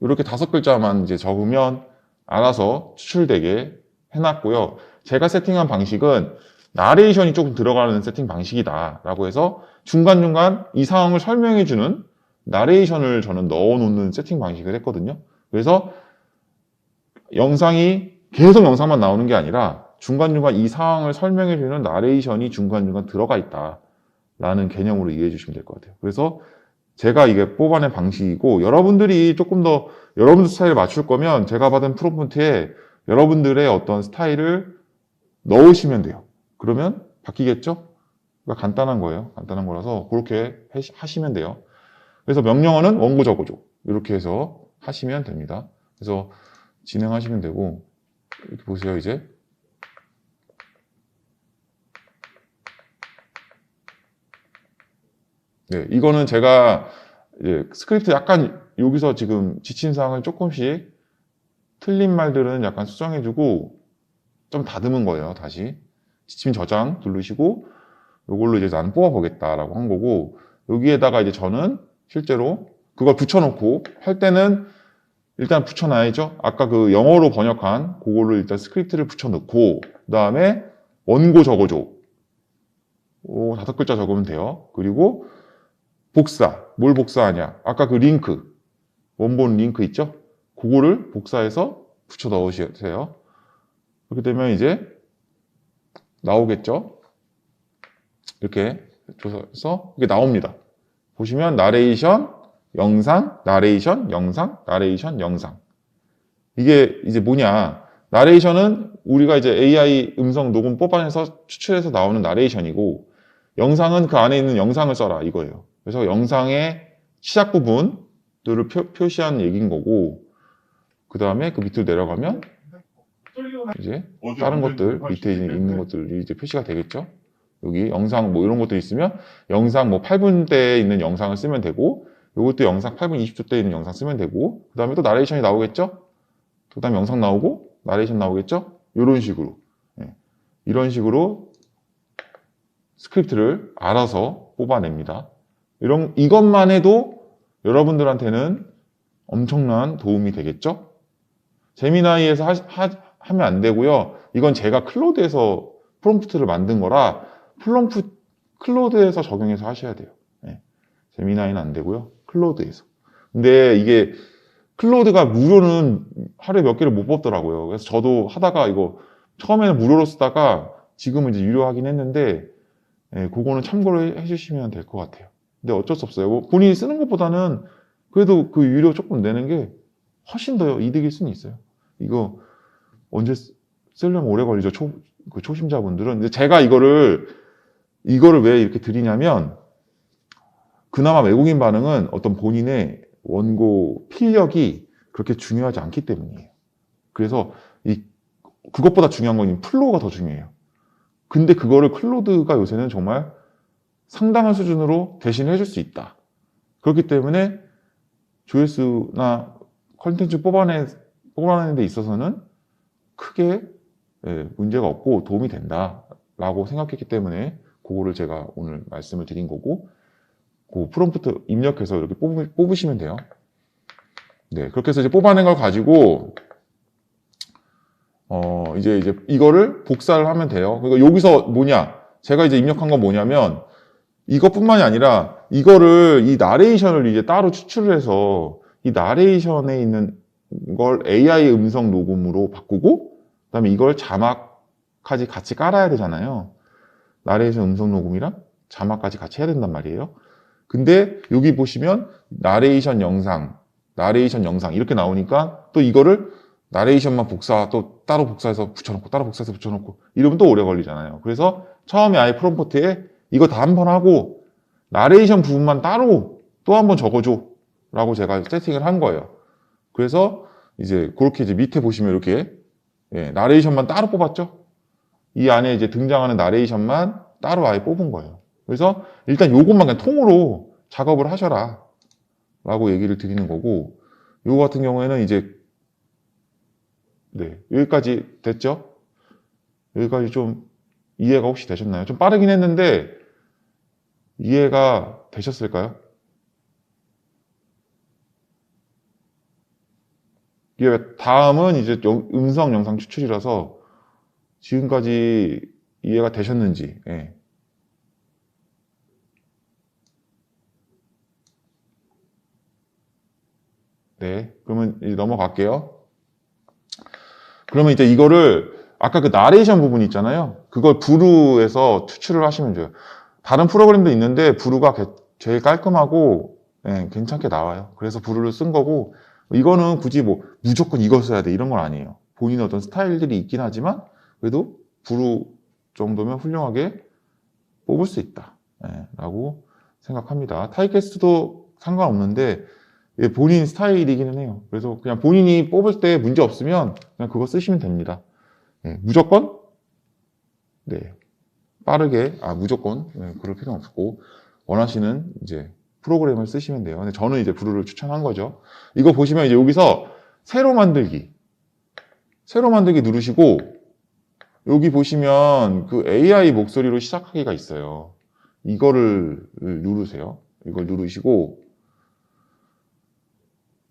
이렇게 5글자만 이제 적으면 알아서 추출되게 해놨고요. 제가 세팅한 방식은 나레이션이 조금 들어가는 세팅 방식이다 라고 해서 중간중간 이 상황을 설명해주는 나레이션을 저는 넣어놓는 세팅 방식을 했거든요. 그래서 영상이 계속 영상만 나오는 게 아니라 중간중간 이 상황을 설명해주는 나레이션이 중간중간 들어가 있다 라는 개념으로 이해해 주시면 될 것 같아요. 그래서 제가 이게 뽑아낸 방식이고 여러분들이 조금 더 여러분들 스타일을 맞출 거면 제가 받은 프롬프트에 여러분들의 어떤 스타일을 넣으시면 돼요. 그러면 바뀌겠죠? 그러니까 간단한 거예요. 간단한 거라서 그렇게 하시면 돼요. 그래서 명령어는 원고 적어줘. 이렇게 해서 하시면 됩니다. 그래서 진행하시면 되고 이렇게 보세요 이제. 네, 이거는 제가 이제 스크립트 약간 여기서 지금 지침사항을 조금씩 틀린 말들은 약간 수정해주고 좀 다듬은 거예요. 다시 지침 저장 누르시고 이걸로 이제 나는 뽑아보겠다라고 한 거고 여기에다가 이제 저는 실제로 그걸 붙여놓고 할 때는 일단 붙여놔야죠. 아까 그 영어로 번역한 그거를 일단 스크립트를 붙여놓고 그 다음에 원고 적어줘. 5글자 적으면 돼요. 그리고 복사. 뭘 복사하냐? 아까 그 링크, 원본 링크 있죠? 그거를 복사해서 붙여 넣으세요. 그렇게 되면 이제 나오겠죠? 이렇게 줘서 이게 나옵니다. 보시면 나레이션, 영상, 나레이션, 영상, 나레이션, 영상. 이게 이제 뭐냐? 나레이션은 우리가 이제 AI 음성 녹음 뽑아내서 추출해서 나오는 나레이션이고 영상은 그 안에 있는 영상을 써라 이거예요. 그래서 영상의 시작 부분들을 표시한 얘기인 거고 그 다음에 그 밑으로 내려가면 이제 다른 것들 밑에 있는 것들이 이제 표시가 되겠죠. 여기 영상 뭐 이런 것도 있으면 영상 뭐 8분대에 있는 영상을 쓰면 되고, 요것도 영상 8분 20초대에 있는 영상 쓰면 되고, 그 다음에 또 나레이션이 나오겠죠? 그 다음에 영상 나오고, 나레이션 나오겠죠? 이런 식으로. 예. 이런 식으로 스크립트를 알아서 뽑아냅니다. 이것만 해도 여러분들한테는 엄청난 도움이 되겠죠? 제미나이에서 하면 안 되고요. 이건 제가 클로드에서 프롬프트를 만든 거라 클로드에서 적용해서 하셔야 돼요. 네. 제미나이는 안 되고요. 클로드에서. 근데 이게 클로드가 무료는 하루에 몇 개를 못 뽑더라고요. 그래서 저도 하다가 이거 처음에는 무료로 쓰다가 지금은 이제 유료하긴 했는데, 네, 그거는 참고를 해주시면 될 것 같아요. 근데 어쩔 수 없어요. 뭐 본인이 쓰는 것보다는 그래도 그 유료 조금 내는 게 훨씬 더 이득일 수는 있어요. 이거 언제 쓰려면 오래 걸리죠. 그 초심자분들은. 근데 제가 이거를 왜 이렇게 드리냐면, 그나마 외국인 반응은 어떤 본인의 원고 필력이 그렇게 중요하지 않기 때문이에요. 그래서 그것보다 중요한 건 플로우가 더 중요해요. 근데 그거를 클로드가 요새는 정말 상당한 수준으로 대신해 줄 수 있다. 그렇기 때문에 조회수나 컨텐츠 뽑아내는 데 있어서는 크게 문제가 없고 도움이 된다라고 생각했기 때문에 그거를 제가 오늘 말씀을 드린 거고, 그 프롬프트 입력해서 이렇게 뽑으시면 돼요. 네, 그렇게 해서 이제 뽑아낸 걸 가지고 이제 이거를 복사를 하면 돼요. 그러니까 여기서 제가 이제 입력한 건 뭐냐면, 이것뿐만이 아니라 이거를 이 나레이션을 이제 따로 추출을 해서 이 나레이션에 있는 걸 AI 음성 녹음으로 바꾸고, 그다음에 이걸 자막까지 같이 깔아야 되잖아요. 나레이션 음성 녹음이랑 자막까지 같이 해야 된단 말이에요. 근데 여기 보시면 나레이션 영상 이렇게 나오니까 또 이거를 나레이션만 또 따로 복사해서 붙여놓고 이러면 또 오래 걸리잖아요. 그래서 처음에 아예 프롬프트에 이거 다 한 번 하고 나레이션 부분만 따로 또 한 번 적어줘 라고 제가 세팅을 한 거예요. 그래서 이제 그렇게 이제 밑에 보시면 이렇게 나레이션만 따로 뽑았죠. 이 안에 이제 등장하는 나레이션만 따로 아예 뽑은 거예요. 그래서 일단 요것만 그냥 통으로 작업을 하셔라 라고 얘기를 드리는 거고, 요거 같은 경우에는 이제 여기까지 됐죠? 여기까지 좀 이해가 혹시 되셨나요? 좀 빠르긴 했는데 이해가 되셨을까요? 이게 다음은 이제 음성 영상 추출이라서 지금까지 이해가 되셨는지. 네, 그러면 이제 넘어갈게요. 그러면 이제 이거를 아까 그 나레이션 부분 있잖아요. 그걸 부루에서 추출을 하시면 돼요. 다른 프로그램도 있는데 부루가 제일 깔끔하고 괜찮게 나와요. 그래서 부루를 쓴 거고, 이거는 굳이 뭐 무조건 이걸 써야 돼 이런 건 아니에요. 본인의 어떤 스타일들이 있긴 하지만 그래도 부루 정도면 훌륭하게 뽑을 수 있다 라고 생각합니다. 타이캐스트도 상관없는데 본인 스타일이기는 해요. 그래서 그냥 본인이 뽑을 때 문제 없으면 그냥 그거 쓰시면 됩니다. 무조건 빠르게 무조건 그럴 필요는 없고, 원하시는 이제 프로그램을 쓰시면 돼요. 근데 저는 이제 부루를 추천한 거죠. 이거 보시면 이제 여기서 새로 만들기 누르시고, 여기 보시면 그 AI 목소리로 시작하기가 있어요. 이거를 누르세요. 이걸 누르시고,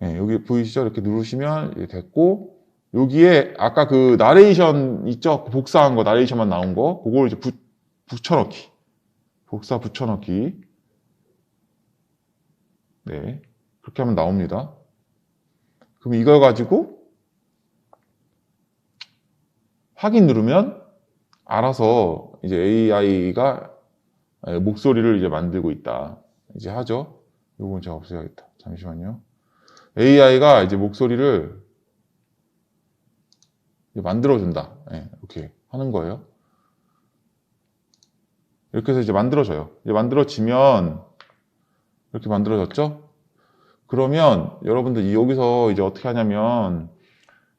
여기 보이시죠? 이렇게 누르시면 됐고, 여기에 아까 그 나레이션 있죠? 복사한 거, 나레이션만 나온 거, 그걸 이제 붙여넣기. 복사 붙여넣기. 그렇게 하면 나옵니다. 그럼 이걸 가지고 확인 누르면 알아서 이제 AI가 목소리를 이제 만들고 있다. 이제 하죠. 이건 제가 없애야겠다. 잠시만요. AI가 이제 목소리를 만들어준다. 이렇게 하는 거예요. 이렇게 해서 이제 만들어져요. 이제 만들어지면 이렇게 만들어졌죠? 그러면 여러분들 여기서 이제 어떻게 하냐면,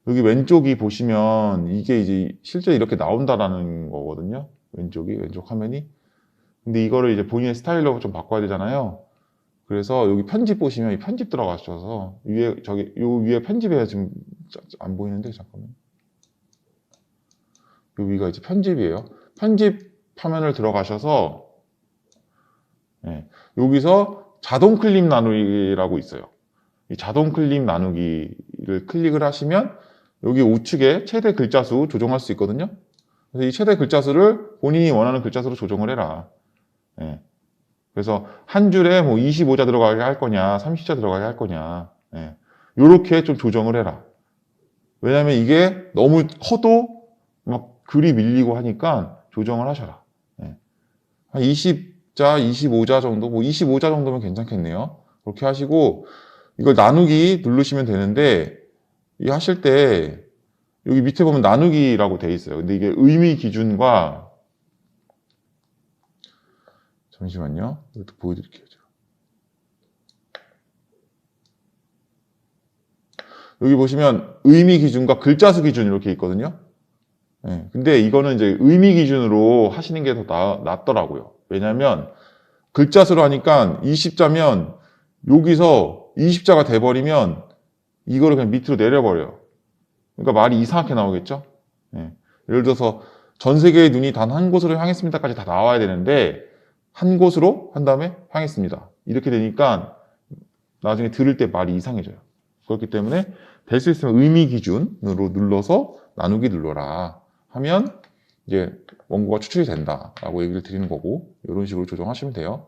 여기 왼쪽이 보시면 이게 이제 실제 이렇게 나온다라는 거거든요. 왼쪽 화면이. 근데 이거를 이제 본인의 스타일로 좀 바꿔야 되잖아요. 그래서 여기 편집 보시면 이 편집 들어가셔서 위에 요 위에 편집에 지금 안 보이는데 잠깐만. 요 위가 이제 편집이에요. 편집 화면을 들어가셔서 예, 여기서 자동 클립 나누기라고 있어요. 이 자동 클립 나누기를 클릭을 하시면 여기 우측에 최대 글자 수 조정할 수 있거든요. 그래서 이 최대 글자 수를 본인이 원하는 글자 수로 조정을 해라. 예. 그래서 한 줄에 뭐 25자 들어가게 할 거냐, 30자 들어가게 할 거냐. 예. 요렇게 좀 조정을 해라. 왜냐면 이게 너무 커도 막 글이 밀리고 하니까 조정을 하셔라. 예. 한 20자, 25자 정도, 뭐 25자 정도면 괜찮겠네요. 그렇게 하시고 이걸 나누기 누르시면 되는데 이 하실 때 여기 밑에 보면 나누기라고 돼 있어요. 근데 이게 의미 기준과 잠시만요. 이것도 보여드릴게요. 여기 보시면 의미 기준과 글자 수 기준 이렇게 있거든요. 네, 근데 이거는 이제 의미 기준으로 하시는 게 더 낫더라고요. 왜냐하면 글자 수로 하니까 20자면 여기서 20자가 돼버리면 이거를 그냥 밑으로 내려버려요. 그러니까 말이 이상하게 나오겠죠? 네. 예를 들어서 전 세계의 눈이 단 한 곳으로 향했습니다까지 다 나와야 되는데 한 곳으로 한 다음에 향했습니다. 이렇게 되니까 나중에 들을 때 말이 이상해져요. 그렇기 때문에 될 수 있으면 의미 기준으로 눌러서 나누기 눌러라 하면 이제 원고가 추출이 된다라고 얘기를 드리는 거고 이런 식으로 조정하시면 돼요.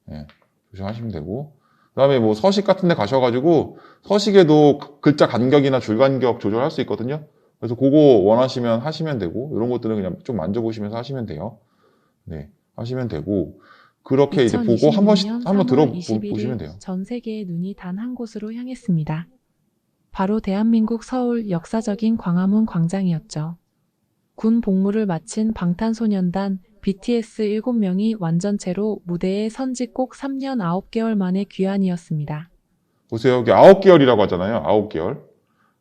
네, 조정하시면 되고 그 다음에 뭐 서식 같은 데 가셔가지고 서식에도 글자 간격이나 줄 간격 조절할 수 있거든요. 그래서 그거 원하시면 하시면 되고 이런 것들은 그냥 좀 만져보시면서 하시면 돼요. 네, 하시면 되고 그렇게 이제 보고 한번 들어보시면 돼요. 전 세계의 눈이 단 한 곳으로 향했습니다. 바로 대한민국 서울 역사적인 광화문 광장이었죠. 군 복무를 마친 방탄소년단 BTS 7명이 완전체로 무대에 선지 꼭 3년 9개월 만의 귀환이었습니다. 보세요. 여기 9개월이라고 하잖아요. 9개월.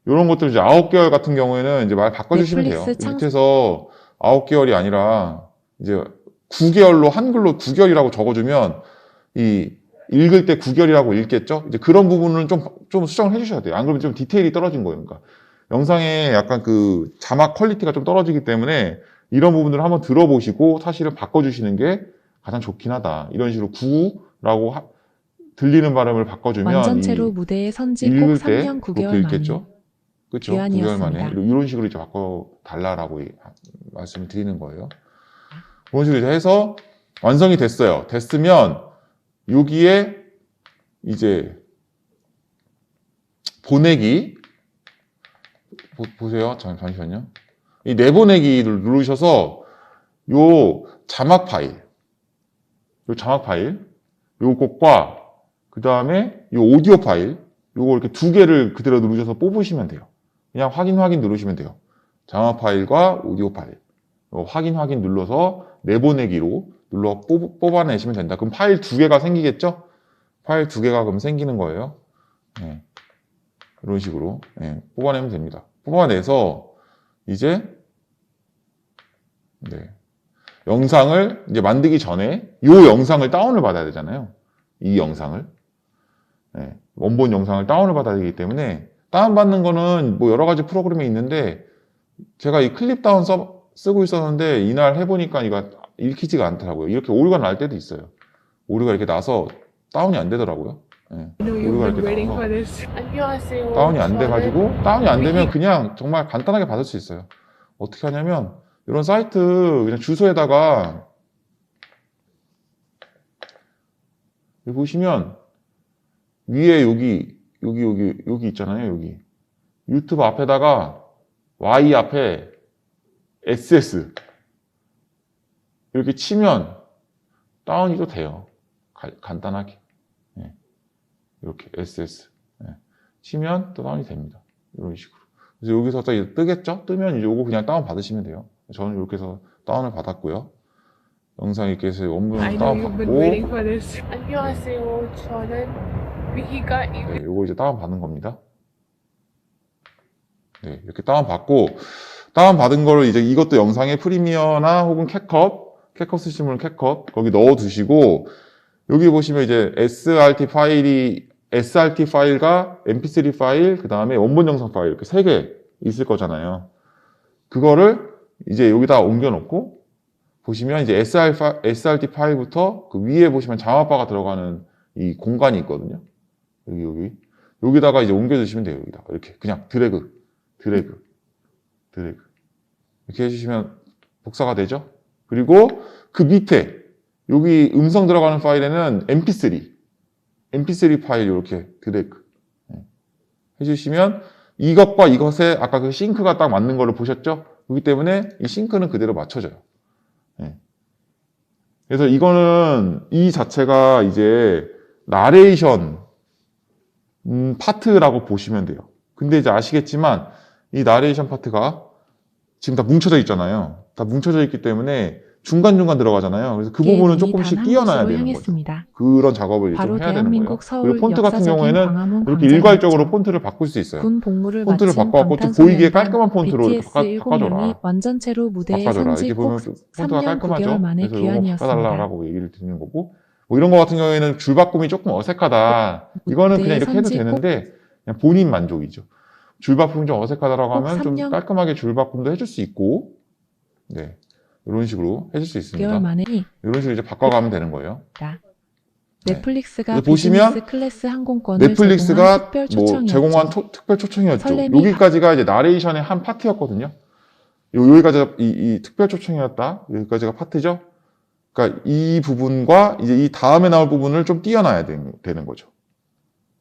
이런 것들 이제 9개월 같은 경우에는 이제 말 바꿔주시면 돼요. 밑에서 9개월이 아니라 이제 9개월로 한글로 9개월이라고 적어주면 이 읽을 때 9개월이라고 읽겠죠? 이제 그런 부분은 좀 수정을 해주셔야 돼요. 안 그러면 좀 디테일이 떨어진 거예요. 그러니까 영상에 약간 그 자막 퀄리티가 좀 떨어지기 때문에 이런 부분들을 한번 들어보시고 사실은 바꿔주시는 게 가장 좋긴 하다. 이런 식으로 9라고 들리는 발음을 바꿔주면 완전체로 무대에 선지 꼭 3년 9개월 읽겠죠? 그렇죠? 9개월 만에 귀환이었습니다. 이런 식으로 이제 바꿔달라라고 말씀을 드리는 거예요. 그런 식으로 이제 해서 완성이 됐어요. 됐으면 여기에 이제 보내기 보세요. 잠시만요. 이 내보내기를 누르셔서 요 자막 파일 요것과 그 다음에 요 오디오 파일 요거 이렇게 두 개를 그대로 누르셔서 뽑으시면 돼요. 그냥 확인 누르시면 돼요. 자막 파일과 오디오 파일 확인 눌러서 내보내기로 눌러 뽑아내시면 된다. 그럼 파일 두 개가 생기겠죠? 파일 두 개가 그럼 생기는 거예요. 네. 이런 식으로 네. 뽑아내면 됩니다. 뽑아내서 이제 네. 영상을 이제 만들기 전에 이 영상을 다운을 받아야 되잖아요. 이 영상을 네. 원본 영상을 다운을 받아야 되기 때문에 다운받는 거는 뭐 여러 가지 프로그램이 있는데 제가 이 클립 다운 쓰고 있었는데 이날 해보니까 이거 읽히지가 않더라고요. 이렇게 오류가 날 때도 있어요. 오류가 이렇게 나서 다운이 안 되더라고요. 네. 오류가 이렇게 나서 다운이 안 돼가지고 다운이 안 되면 그냥 정말 간단하게 받을 수 있어요. 어떻게 하냐면 이런 사이트 그냥 주소에다가 여기 보시면 위에 여기 있잖아요. 여기 유튜브 앞에다가 Y 앞에 SS 이렇게 치면 다운이 또 돼요. 간단하게 네. 이렇게 SS 네. 치면 또 다운이 됩니다. 이런 식으로. 그래서 여기서 딱 뜨겠죠? 뜨면 이제 요거 그냥 다운 받으시면 돼요. 저는 이렇게 해서 다운을 받았고요. 영상 이렇게 해서 원본을 다운 받고 안녕하세요. 저는 위기가 네, 요거 이제 다운 받는 겁니다. 네, 이렇게 다운 받고 다운 받은 거를 이제 이것도 영상의 프리미어나 혹은 캡컷 캡컷 쓰시는 분은 캡컷 거기 넣어두시고, 여기 보시면 이제 SRT 파일과 MP3 파일, 그 다음에 원본 영상 파일 이렇게 3개 있을 거잖아요. 그거를 이제 여기다 옮겨놓고 보시면 이제 SRT 파일부터 그 위에 보시면 자막바가 들어가는 이 공간이 있거든요. 여기다가 이제 옮겨주시면 돼요. 여기다 이렇게 그냥 드래그 이렇게 해주시면 복사가 되죠. 그리고 그 밑에 여기 음성 들어가는 파일에는 MP3 파일 이렇게 드래그 해주시면 이것과 이것에 아까 그 싱크가 딱 맞는 거를 보셨죠? 그렇기 때문에 이 싱크는 그대로 맞춰져요. 그래서 이거는 이 자체가 이제 나레이션 파트라고 보시면 돼요. 근데 이제 아시겠지만 이 나레이션 파트가 지금 다 뭉쳐져 있잖아요. 다 뭉쳐져 있기 때문에 중간중간 들어가잖아요. 그래서 그 부분은 조금씩 띄어놔야 되는 거죠. 그런 작업을 좀 해야 되는 거예요. 그리고 폰트 같은 경우에는 이렇게 일괄적으로 폰트를 바꿀 수 있어요. 군 복무를 폰트를 마친 바꿔갖고 좀 보이기에 깔끔한 폰트로 이렇게 BTS 바꿔줘라. 7명이 완전체로 무대에 바꿔줘라. 선지 이렇게 꼭 보면 폰트가 3년 깔끔하죠. 9개월 만에 그래서 이거 귀환이었습니다. 바꿔달라고 얘기를 드리는 거고, 뭐 이런 거 같은 경우에는 줄 바꿈이 조금 어색하다. 이거는 그냥 이렇게 해도 선지 꼭 되는데 그냥 본인 만족이죠. 줄 바꿈이 좀 어색하다라고 꼭 하면 좀 3년 깔끔하게 줄 바꿈도 해줄 수 있고, 네, 이런 식으로 해줄 수 6개월 있습니다. 만에 이런 식으로 이제 바꿔가면 되는 거예요. 넷플릭스가 그래서 보시면 비즈니스 클래스 항공권을 넷플릭스가 제공한 특별 뭐 초청이었죠. 제공한 특별 초청이었죠. 설렘이 여기까지가 이제 나레이션의 한 파트였거든요. 여기까지가 이 특별 초청이었다. 여기까지가 파트죠. 그러니까 이 부분과 이제 이 다음에 나올 부분을 좀 띄어놔야 되는 거죠.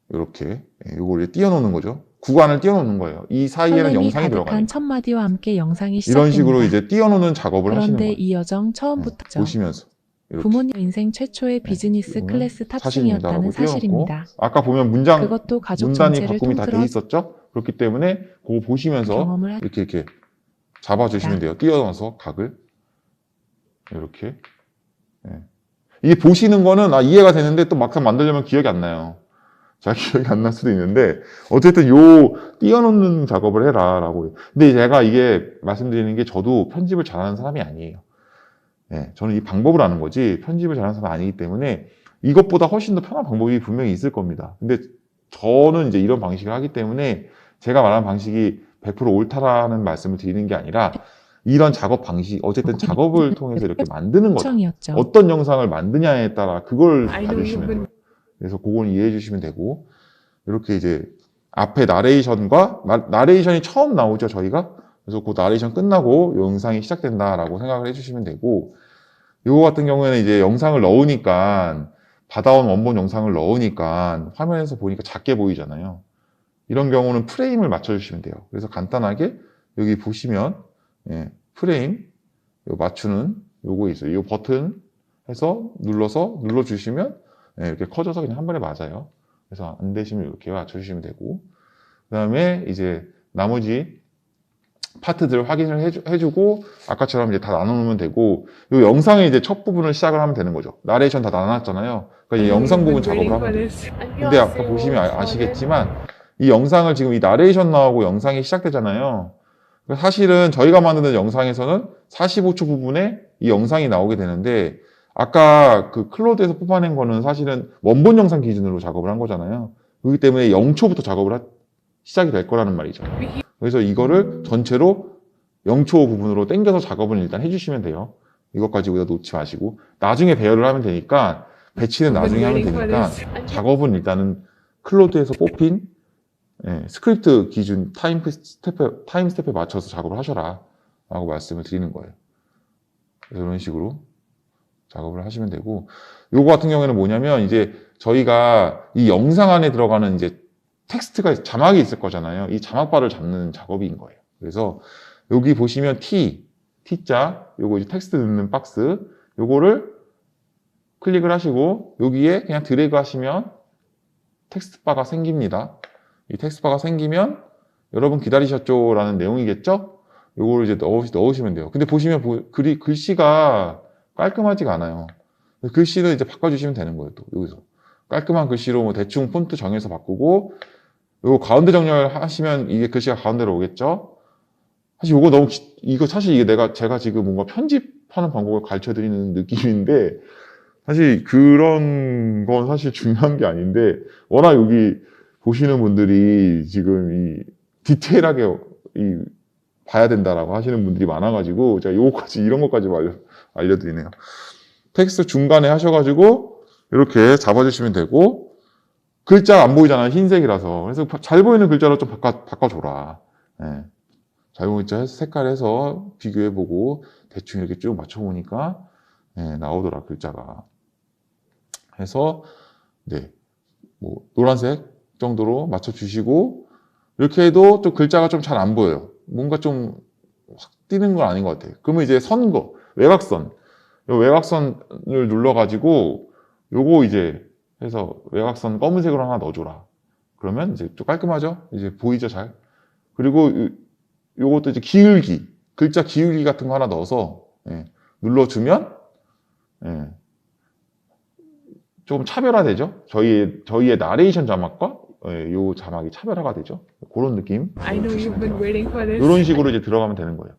이렇게 이걸 이제 띄어놓는 거죠. 구간을 띄어놓는 거예요. 이 사이에는 설렘이 영상이 가득한 들어가니까. 첫 마디와 함께 영상이 시작됩니다. 이런 식으로 이제 띄어놓는 작업을 하시는 그런데 거예요. 이 여정 처음부터죠. 보시면서 이렇게. 부모님 인생 최초의 비즈니스 이거는 클래스 사실입니다라고 탑승이었다는 띄워놓고, 사실입니다. 아까 보면 문장 그것도 가족 문단이 전체를 바꿈이 다 돼 통틀어 있었죠. 그렇기 때문에 그거 보시면서 경험을 하... 이렇게 잡아주시면 돼요. 띄어넣어서 각을 이렇게. 이게 보시는 거는 이해가 되는데 또 막상 만들려면 기억이 안 나요. 잘 기억이 안 날 수도 있는데 어쨌든 요 띄어놓는 작업을 해라라고. 근데 제가 이게 말씀드리는 게 저도 편집을 잘하는 사람이 아니에요. 저는 이 방법을 아는 거지 편집을 잘하는 사람이 아니기 때문에 이것보다 훨씬 더 편한 방법이 분명히 있을 겁니다. 근데 저는 이제 이런 방식을 하기 때문에 제가 말하는 방식이 100% 옳다라는 말씀을 드리는 게 아니라 이런 작업 방식, 어쨌든 작업을 통해서 이렇게 만드는 거죠. 초청이었죠. 어떤 영상을 만드냐에 따라 그걸 I know 봐주시면 you've 돼요. been 그래서 그건 이해해 주시면 되고, 이렇게 이제 앞에 나레이션과 나레이션이 처음 나오죠, 저희가. 그래서 그 나레이션 끝나고 영상이 시작된다라고 생각을 해주시면 되고, 이거 같은 경우에는 이제 영상을 넣으니까, 받아온 원본 영상을 넣으니까 화면에서 보니까 작게 보이잖아요. 이런 경우는 프레임을 맞춰주시면 돼요. 그래서 간단하게 여기 보시면 프레임 맞추는 요거 있어요. 이 버튼 해서 눌러주시면 이렇게 커져서 그냥 한 번에 맞아요. 그래서 안 되시면 이렇게 맞춰주시면 되고, 그 다음에 이제 나머지 파트들 확인을 해주고 아까처럼 이제 다 나눠놓으면 되고, 이 영상의 이제 첫 부분을 시작을 하면 되는 거죠. 나레이션 다 나눠놨잖아요. 그러니까 이 영상 부분 작업을 하면 돼요. 근데 아까 보시면 아시겠지만 이 영상을 지금 이 나레이션 나오고 영상이 시작되잖아요. 사실은 저희가 만드는 영상에서는 45초 부분에 이 영상이 나오게 되는데, 아까 그 클로드에서 뽑아낸 거는 사실은 원본 영상 기준으로 작업을 한 거잖아요. 그렇기 때문에 0초부터 작업을 시작이 될 거라는 말이죠. 그래서 이거를 전체로 0초 부분으로 당겨서 작업을 일단 해주시면 돼요. 이것까지 여기다 놓지 마시고 나중에 배열을 하면 되니까, 배치는 나중에 하면 되니까 작업은 일단은 클로드에서 뽑힌 스크립트 기준 타임 스텝에 맞춰서 작업을 하셔라 라고 말씀을 드리는 거예요. 이런 식으로 작업을 하시면 되고, 요거 같은 경우에는 뭐냐면 이제 저희가 이 영상 안에 들어가는 이제 텍스트가 자막이 있을 거잖아요. 이 자막바를 잡는 작업인 거예요. 그래서 여기 보시면 T자 요거 이제 텍스트 넣는 박스, 요거를 클릭을 하시고 여기에 그냥 드래그 하시면 텍스트 바가 생깁니다. 이 텍스트 바가 생기면 여러분 기다리셨죠? 라는 내용이겠죠? 요거를 이제 넣으시면 돼요. 근데 보시면 글씨가 깔끔하지가 않아요. 글씨는 이제 바꿔주시면 되는 거예요. 또 여기서 깔끔한 글씨로 뭐 대충 폰트 정해서 바꾸고, 요거 가운데 정렬하시면 이게 글씨가 가운데로 오겠죠? 사실 요거 너무 이거 사실 이게 제가 지금 뭔가 편집 편집하는 방법을 가르쳐 드리는 느낌인데, 사실 그런 건 사실 중요한 게 아닌데, 워낙 여기 보시는 분들이 지금 이 디테일하게 봐야 된다라고 하시는 분들이 많아가지고, 제가 요거까지, 이런 것까지 알려드리네요. 텍스트 중간에 하셔가지고, 이렇게 잡아주시면 되고, 글자 안 보이잖아요. 흰색이라서. 그래서 잘 보이는 글자로 좀 바꿔줘라. 예. 잘 보이는 글자 색깔해서 비교해보고, 대충 이렇게 쭉 맞춰보니까, 예, 나오더라, 글자가. 해서, 네. 뭐, 노란색 정도로 맞춰주시고, 이렇게 해도 좀 글자가 좀 잘 안 보여요. 뭔가 좀 확 띄는 건 아닌 것 같아요. 그러면 이제 선거, 외곽선. 요 외곽선을 눌러가지고, 요거 이제 해서 외곽선 검은색으로 하나 넣어줘라. 그러면 이제 좀 깔끔하죠? 이제 보이죠, 잘? 그리고 요것도 이제 기울기, 글자 기울기 같은 거 하나 넣어서, 예, 눌러주면, 예, 좀 차별화되죠? 저희의 나레이션 자막과, 예, 요 자막이 차별화가 되죠? 그런 느낌. I know you've been waiting for this. 이런 식으로 이제 들어가면 되는 거예요.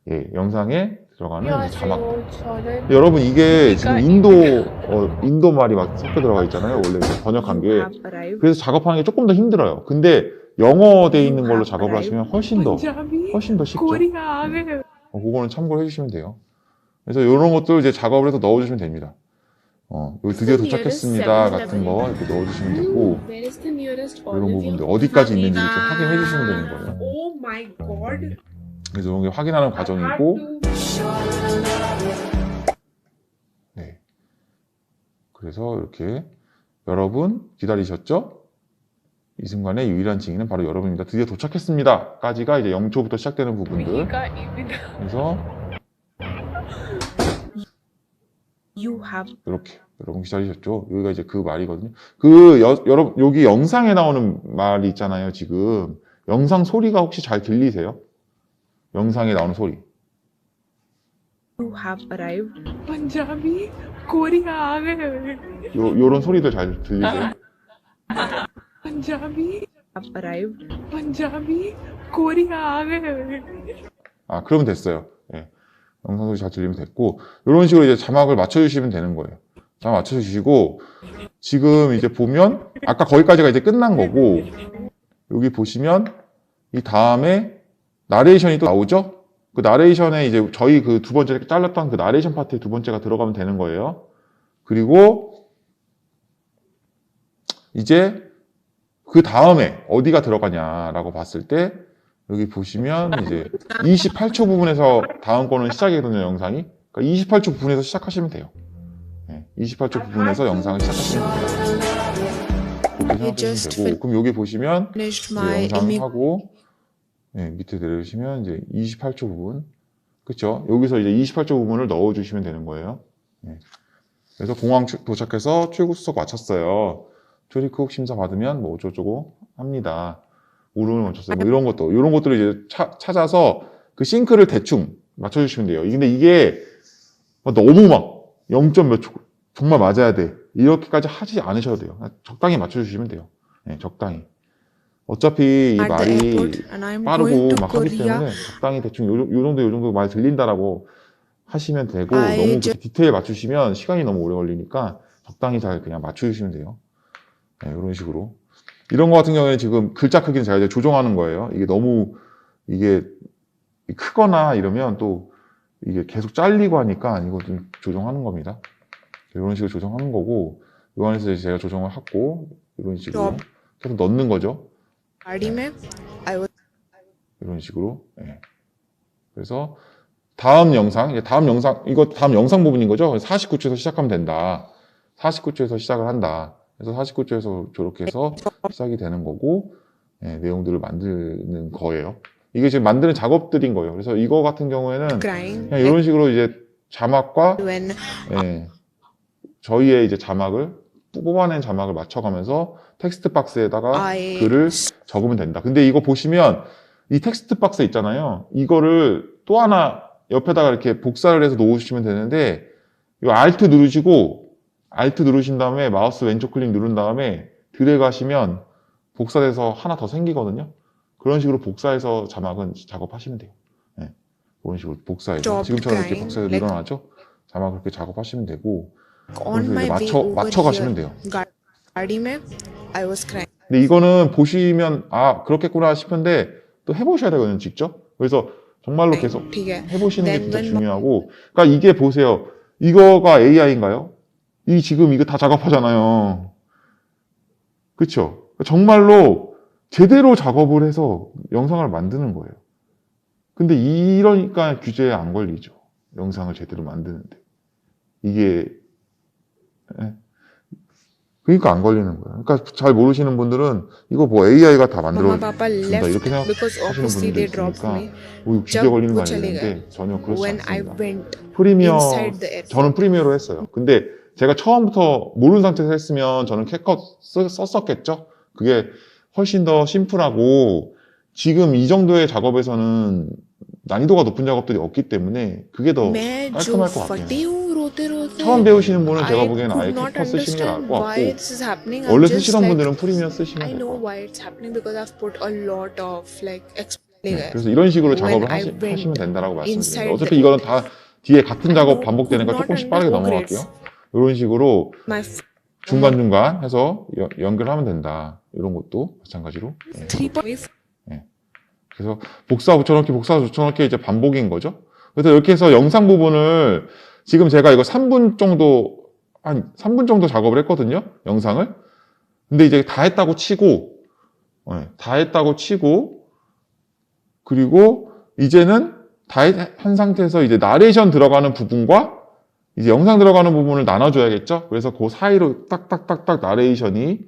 예, 영상에 들어가는 이제 자막. 저는 여러분, 이게 지금 인도 말이 막 섞여 들어가 있잖아요. 원래 이제 번역한 게. 그래서 작업하는 게 조금 더 힘들어요. 근데 영어 돼 있는 걸로 작업을 하시면 훨씬 더 쉽죠. 코리아. 그거는 참고를 해주시면 돼요. 그래서 이런 것들 이제 작업을 해서 넣어주시면 됩니다. 여기 드디어 도착했습니다 같은 거 이렇게 넣어주시면 되고, 이런 부분들 어디까지 있는지 이렇게 확인해 주시면 되는 거예요. Oh my god. 그래서 이런 게 확인하는 과정이고, 네. 그래서 이렇게 여러분 기다리셨죠? 이 순간의 유일한 증인은 바로 여러분입니다. 드디어 도착했습니다. 까지가 이제 0초부터 시작되는 부분들. 위기가 있는. 그래서 You have 이렇게 여러분 기다리셨죠? 여기가 이제 그 말이거든요. 여러분 여기 영상에 나오는 말이 있잖아요. 지금 영상 소리가 혹시 잘 들리세요? 영상에 나오는 소리. you have arrived. Punjabi Korea आ गए. 요런 소리도 잘 들리세요? Punjabi Have arrived. Punjabi Korea आ गए. 아, 그러면 됐어요. 예. 영상 소리 잘 들리면 됐고, 이런 식으로 이제 자막을 맞춰주시면 되는 거예요. 자막 맞춰주시고, 지금 이제 보면, 아까 거기까지가 이제 끝난 거고, 여기 보시면, 이 다음에 나레이션이 또 나오죠? 그 나레이션에 이제 저희 그 두 번째 잘랐던 그 나레이션 파트에 두 번째가 들어가면 되는 거예요. 그리고, 이제 그 다음에 어디가 들어가냐라고 봤을 때, 여기 보시면 이제 28초 부분에서 다음 거는 시작이거든요, 영상이. 그러니까 28초 부분에서 시작하시면 돼요. 네, 28초 부분에서 영상을 시작하시면 돼요. 그렇게 생각하시면 되고, 그럼 여기 보시면 Finished 이제 my image. 영상하고, 네, 밑에 내려주시면 이제 28초 부분. 그쵸? 여기서 이제 28초 부분을 넣어주시면 되는 거예요. 네. 그래서 공항 도착해서 출국 수속 마쳤어요. 출입국 심사 받으면 뭐 어쩌고저쩌고 합니다. 울음을 멈췄어요. 뭐 이런 것들을 이제 찾아서 그 싱크를 대충 맞춰주시면 돼요. 근데 이게 너무 막 0점 몇 초, 정말 맞아야 돼. 이렇게까지 하지 않으셔도 돼요. 적당히 맞춰주시면 돼요. 네, 적당히. 어차피 이 At the 말이 airport and I'm 빠르고 going to 막 하기 Korea. 때문에 적당히 대충 요 정도 말 들린다라고 하시면 되고, I 너무 just- 디테일 맞추시면 시간이 너무 오래 걸리니까 적당히 잘 그냥 맞춰주시면 돼요. 네, 이런 식으로. 이런 거 같은 경우에는 지금 글자 크기는 제가 이제 조정하는 거예요. 이게 너무, 이게 크거나 이러면 또 이게 계속 잘리고 하니까 이거 좀 조정하는 겁니다. 이런 식으로 조정하는 거고, 이 안에서 이제 제가 조정을 하고, 이런 식으로 계속 넣는 거죠. Party में I was 이런 식으로. 예. 그래서 다음 영상, 이거 다음 영상 부분인 거죠. 49초에서 시작하면 된다. 49초에서 시작을 한다. 그래서 49초에서 저렇게 해서 시작이 되는 거고, 예, 내용들을 만드는 거예요. 이게 지금 만드는 작업들인 거예요. 그래서 이거 같은 경우에는 crying 그냥 이런 식으로 이제 자막과, when 예, 저희의 이제 자막을, 뽑아낸 자막을 맞춰가면서 텍스트 박스에다가 I 글을 적으면 된다. 근데 이거 보시면 이 텍스트 박스 있잖아요. 이거를 또 하나 옆에다가 이렇게 복사를 해서 놓으시면 되는데, 이 Alt 누르신 다음에 마우스 왼쪽 클릭 누른 다음에 드래그 하시면 복사돼서 하나 더 생기거든요. 그런 식으로 복사해서 자막은 작업하시면 돼요. 네. 그런 식으로 복사해서 Stop 지금처럼 이렇게 crying, 복사해서 like- 늘어나죠? 자막 그렇게 작업하시면 되고 On 그래서 my 이제 way over 맞춰 가시면 here, 돼요. गाड़ी में I was crying. 근데 이거는 보시면 아 그렇겠구나 싶은데 또 해보셔야 되거든요 직접. 그래서 정말로 계속 ठीक है. 해보시는 게 Then 진짜 when 중요하고 그러니까 이게 보세요. 이거가 AI인가요? 이 지금 이거 다 작업하잖아요. 그쵸? 정말로 제대로 작업을 해서 영상을 만드는 거예요. 근데 이러니까 규제에 안 걸리죠. 영상을 제대로 만드는데. 이게 예. 그러니까 안 걸리는 거예요. 그러니까 잘 모르시는 분들은 이거 뭐 AI가 다 mama 만들어 papa 준다 left 이렇게 because 생각하시는 obviously 분들도 they dropped 있으니까 me. 뭐 규제 जब 걸리는 거 वो चले 아니겠는데 전혀 그렇지 When I 않습니다. went 프리미어 inside the airport. 저는 프리미어로 했어요. 근데 제가 처음부터 모르는 상태에서 했으면 저는 캡컷 썼었겠죠. 그게 훨씬 더 심플하고 지금 이 정도의 작업에서는 난이도가 높은 작업들이 없기 때문에 그게 더 मैं जो 깔끔할 것 같아요. फटी हूँ रोते रोते 처음 배우시는 분은 제가 I 보기에는 아예 could not 캡컷 쓰시는 게 나을 understand 것 why 같고 this is happening. I'm 원래 just 쓰시던 like, 분들은 프리미어 쓰시면 I 될 know 것 같아요. why it's happening because I've put a lot of like explaining 네, it. 그래서 이런 식으로 When 작업을 I went 하시면 된다라고 말씀드립니다. inside 어차피 the 이거는 다 뒤에 같은 I 작업 know, 반복되니까 could not 조금씩 빠르게 under 넘어갈게요. grades. 이런 식으로 My 중간중간 해서 연결하면 된다. 이런 것도 마찬가지로. 네. 3.5 그래서 복사 붙여넣기 이제 반복인 거죠. 그래서 이렇게 해서 영상 부분을 지금 제가 이거 3분 정도, 한 3분 정도 작업을 했거든요. 영상을. 근데 이제 다 했다고 치고, 그리고 이제는 다 한 상태에서 이제 나레이션 들어가는 부분과 이제 영상 들어가는 부분을 나눠줘야겠죠. 그래서 그 사이로 딱딱딱딱 나레이션이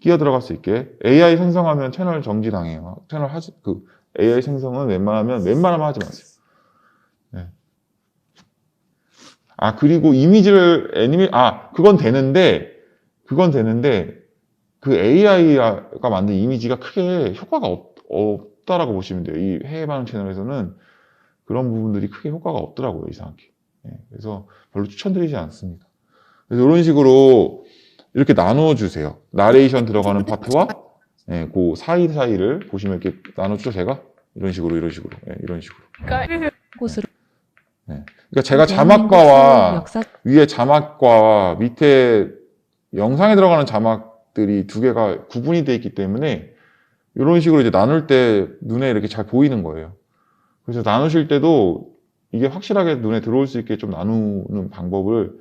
끼어 들어갈 수 있게 AI 생성하면 채널 정지당해요. AI 생성은 웬만하면 하지 마세요. 네. 그리고 이미지를 그건 되는데 그 AI가 만든 이미지가 크게 효과가 없다라고 보시면 돼요. 이 해외 반응 채널에서는 그런 부분들이 크게 효과가 없더라고요, 이상하게. 그래서 별로 추천드리지 않습니다. 그래서 이런 식으로 이렇게 나누어 주세요. 나레이션 들어가는 파트와 그 사이사이를 보시면 이렇게 나눠주죠, 제가? 이런 식으로. 이런 식으로. 곳으로 그러니까 제가 대한민국 자막과 서울 역사 위에 자막과 밑에 영상에 들어가는 자막들이 두 개가 구분이 되어 있기 때문에 이런 식으로 이제 나눌 때 눈에 이렇게 잘 보이는 거예요. 그래서 나누실 때도 이게 확실하게 눈에 들어올 수 있게 좀 나누는 방법을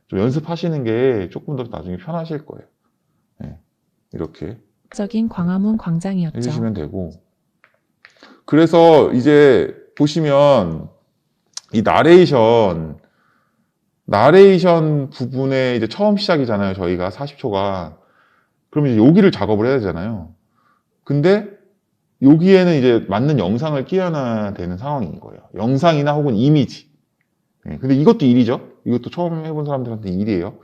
좀 연습하시는 게 조금 더 나중에 편하실 거예요. 이렇게 적인 광화문 광장이었죠. 해주시면 되고. 그래서 이제 보시면 이 나레이션 부분에 이제 처음 시작이잖아요. 저희가 40초가. 그러면 이제 여기를 작업을 해야 되잖아요. 근데 여기에는 이제 맞는 영상을 끼워놔야 되는 상황인 거예요. 영상이나 혹은 이미지. 근데 이것도 일이죠. 이것도 처음 해본 사람들한테 일이에요.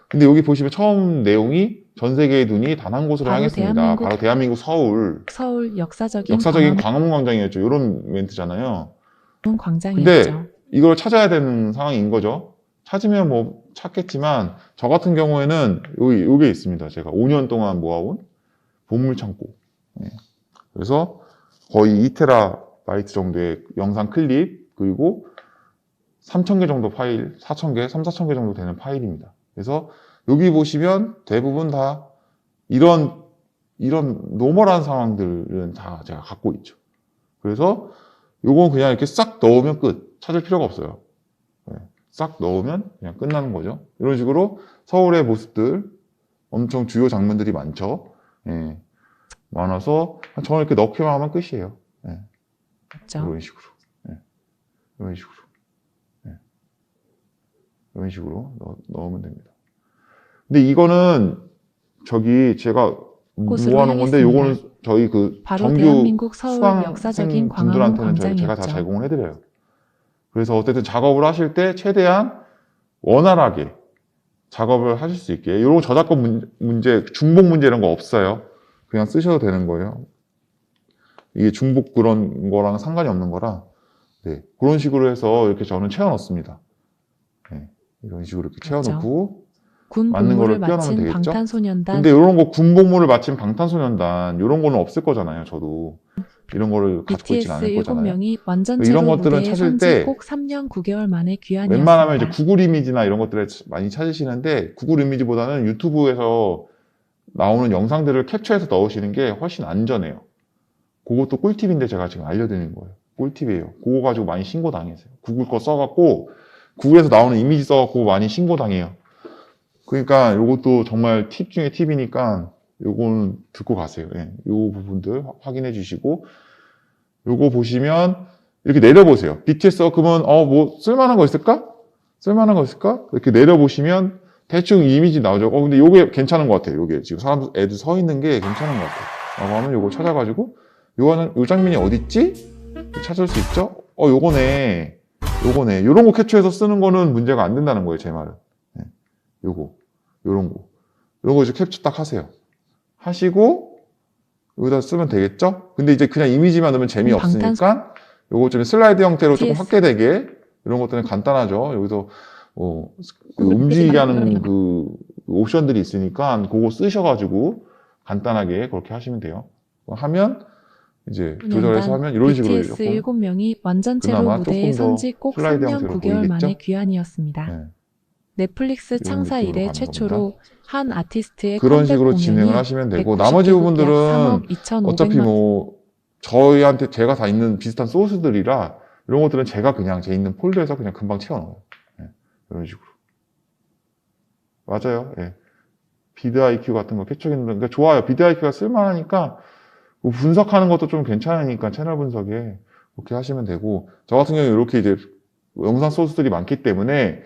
근데 여기 보시면 처음 내용이 전 세계의 눈이 단 한 곳으로 바로 향했습니다. 바로 대한민국 서울. 서울 역사적인 광화문 광장이었죠. 이런 멘트잖아요. 광장이었죠. 근데 이걸 찾아야 되는 상황인 거죠. 찾으면 뭐 찾겠지만 저 같은 경우에는 요게 있습니다. 제가 5년 동안 모아온 보물창고. 그래서 거의 2TB 정도의 영상 클립 그리고 3,000개 정도 파일, 4,000개, 4,000개 정도 되는 파일입니다. 그래서 여기 보시면 대부분 다 이런 노멀한 상황들은 다 제가 갖고 있죠. 그래서 요건 그냥 이렇게 싹 넣으면 끝. 찾을 필요가 없어요. 싹 넣으면 그냥 끝나는 거죠. 이런 식으로 서울의 모습들, 엄청 주요 장면들이 많죠. 많아서 저는 이렇게 넣기만 하면 끝이에요. 이런 식으로. 이런 식으로 넣으면 됩니다. 근데 이거는 제가 곳으로 모아놓은 건데 향했습니다. 요거는 저희 그 바로 정규 대한민국 서울 역사적인 수강생 광화문 분들한테는 제가 다 광장이었죠. 제공을 해드려요. 그래서 어쨌든 작업을 하실 때 최대한 원활하게 작업을 하실 수 있게 이런 저작권 문제, 중복 문제 이런 거 없어요. 그냥 쓰셔도 되는 거예요. 이게 중복 그런 거랑 상관이 없는 거라 그런 식으로 해서 이렇게 저는 채워넣습니다. 이런 식으로 이렇게 채워놓고 군 맞는 복무를 거를 끼워넣으면 마친 되겠죠? 방탄소년단 근데 이런 거 군복무를 마친 방탄소년단 이런 거는 없을 거잖아요. 저도 이런 거를 갖고 있진 BTS 않을 거잖아요. 7명이 완전체로 이런 것들은 무대에 찾을 선지 때 꼭 3년 9개월 만에 귀환이었습니다. 웬만하면 이제 구글 이미지나 이런 것들을 많이 찾으시는데 구글 이미지보다는 유튜브에서 나오는 영상들을 캡처해서 넣으시는 게 훨씬 안전해요. 그것도 꿀팁인데 제가 지금 알려드리는 거예요. 꿀팁이에요. 그거 가지고 많이 신고당했어요. 구글 거 써갖고 구글에서 나오는 이미지 써갖고 많이 신고당해요. 그러니까 이것도 정말 팁 중에 팁이니까 요거는 듣고 가세요. 예. 요 부분들 확인해 주시고 요거 보시면 이렇게 내려보세요. BTS 그러면 뭐 쓸만한 거 있을까? 쓸만한 거 있을까? 이렇게 내려보시면 대충 이미지 나오죠. 근데 요게 괜찮은 것 같아요. 요게 지금 사람 애들 서 있는 게 괜찮은 것 같아요. 라고 하면 요거 찾아가지고 요 장면이 어딨지? 찾을 수 있죠? 요거네. 요런 거 캡처해서 쓰는 거는 문제가 안 된다는 거예요. 제 말은. 네. 요런 거 이제 캡처 딱 하세요. 하시고 여기다 쓰면 되겠죠? 근데 이제 그냥 이미지만 넣으면 재미없으니까 요거 좀 슬라이드 형태로 조금 확대되게 이런 것들은 간단하죠. 여기서 움직이게 하는 그 옵션들이 있으니까 그거 쓰셔가지고 간단하게 그렇게 하시면 돼요. 하면 이제 조절해서 하면 이런 식으로 BTS 7명이 완전체로 그나마 무대에 조금 더 선지 꼭 슬라이드 3년 형태로 9개월 만에 보이겠죠? 귀환이었습니다. 네. 넷플릭스 이런 창사 느낌으로 이래 가는 최초로 겁니다. 한 아티스트의 그런 컴백 식으로 공연이 진행을 하시면 되고 190 나머지 개국 약 부분들은 3억 2,500만 어차피 뭐 저희한테 제가 다 있는 비슷한 소스들이라 이런 것들은 제가 그냥 제 있는 폴더에서 그냥 금방 채워넣어요. 네. 이런 식으로. 맞아요. 예. 비드 IQ 같은 거 캡처기능 그러니까 좋아요. 비드 IQ가 쓸만하니까 뭐 분석하는 것도 좀 괜찮으니까 채널 분석에 그렇게 하시면 되고 저 같은 경우에 이렇게 이제 영상 소스들이 많기 때문에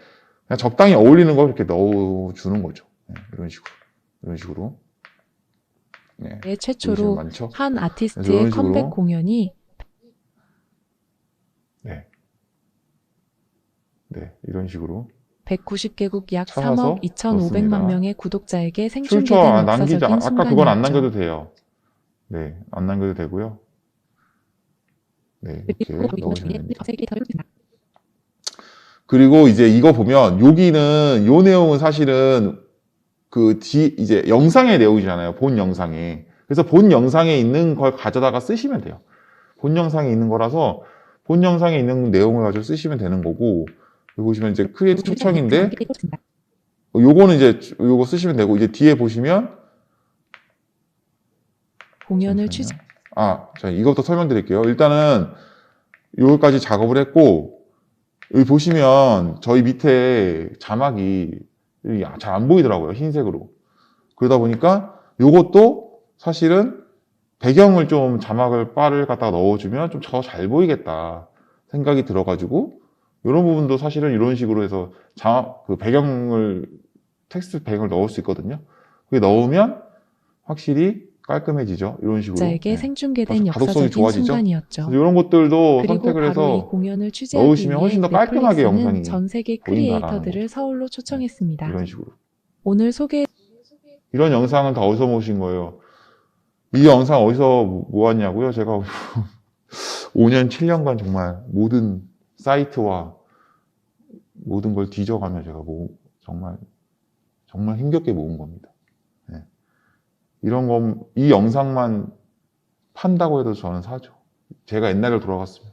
그냥 적당히 어울리는 걸 이렇게 넣어주는 거죠. 네, 이런 식으로. 네, 최초로 많죠? 한 그래서 아티스트의 이런 식으로. 컴백 공연이 네, 이런 식으로 190개국 약 찾아서 3억 2,500만 넣습니다. 명의 구독자에게 출처 생중계된 남기지 역사적인 아까 그건 안 남겨도 순간이었죠. 돼요. 네, 안 남겨도 되고요. 네, 이렇게 넣으시면 됩니다. 그리고 이제 이거 보면 여기는 요 내용은 사실은 이제 영상의 내용이잖아요. 본 영상에. 그래서 본 영상에 있는 걸 가져다가 쓰시면 돼요. 본 영상에 있는 거라서 본 영상에 있는 내용을 가지고 쓰시면 되는 거고 여기 보시면 이제 크리에이트 초청인데 요거는 이제 요거 쓰시면 되고 이제 뒤에 보시면 공연을 자, 이것부터 설명드릴게요. 일단은 여기까지 작업을 했고 여기 보시면 저희 밑에 자막이 잘 안 보이더라고요. 흰색으로. 그러다 보니까 요것도 사실은 배경을 좀 바를 갖다가 넣어주면 좀 더 잘 보이겠다 생각이 들어가지고 이런 부분도 사실은 이런 식으로 해서 텍스트 배경을 넣을 수 있거든요. 그게 넣으면 확실히 깔끔해지죠. 이런 식으로. 자에게 생중계된 가독성이 역사적인 좋아지죠. 순간이었죠. 이런 것들도 그리고 선택을 바로 이 해서 공연을 취재하기 넣으시면 위해 훨씬 더 깔끔하게 넷플릭스는 영상이 전 세계 보인다라는 크리에이터들을 서울로 초청했습니다. 이런 식으로. 오늘 소개 이런 영상은 다 어디서 모신 거예요? 이 영상 어디서 모았냐고요? 제가 5년, 7년간 정말 모든 사이트와 모든 걸 뒤져가며 제가 정말 힘겹게 모은 겁니다. 네. 이 영상만 판다고 해도 저는 사죠. 제가 옛날에 돌아갔으면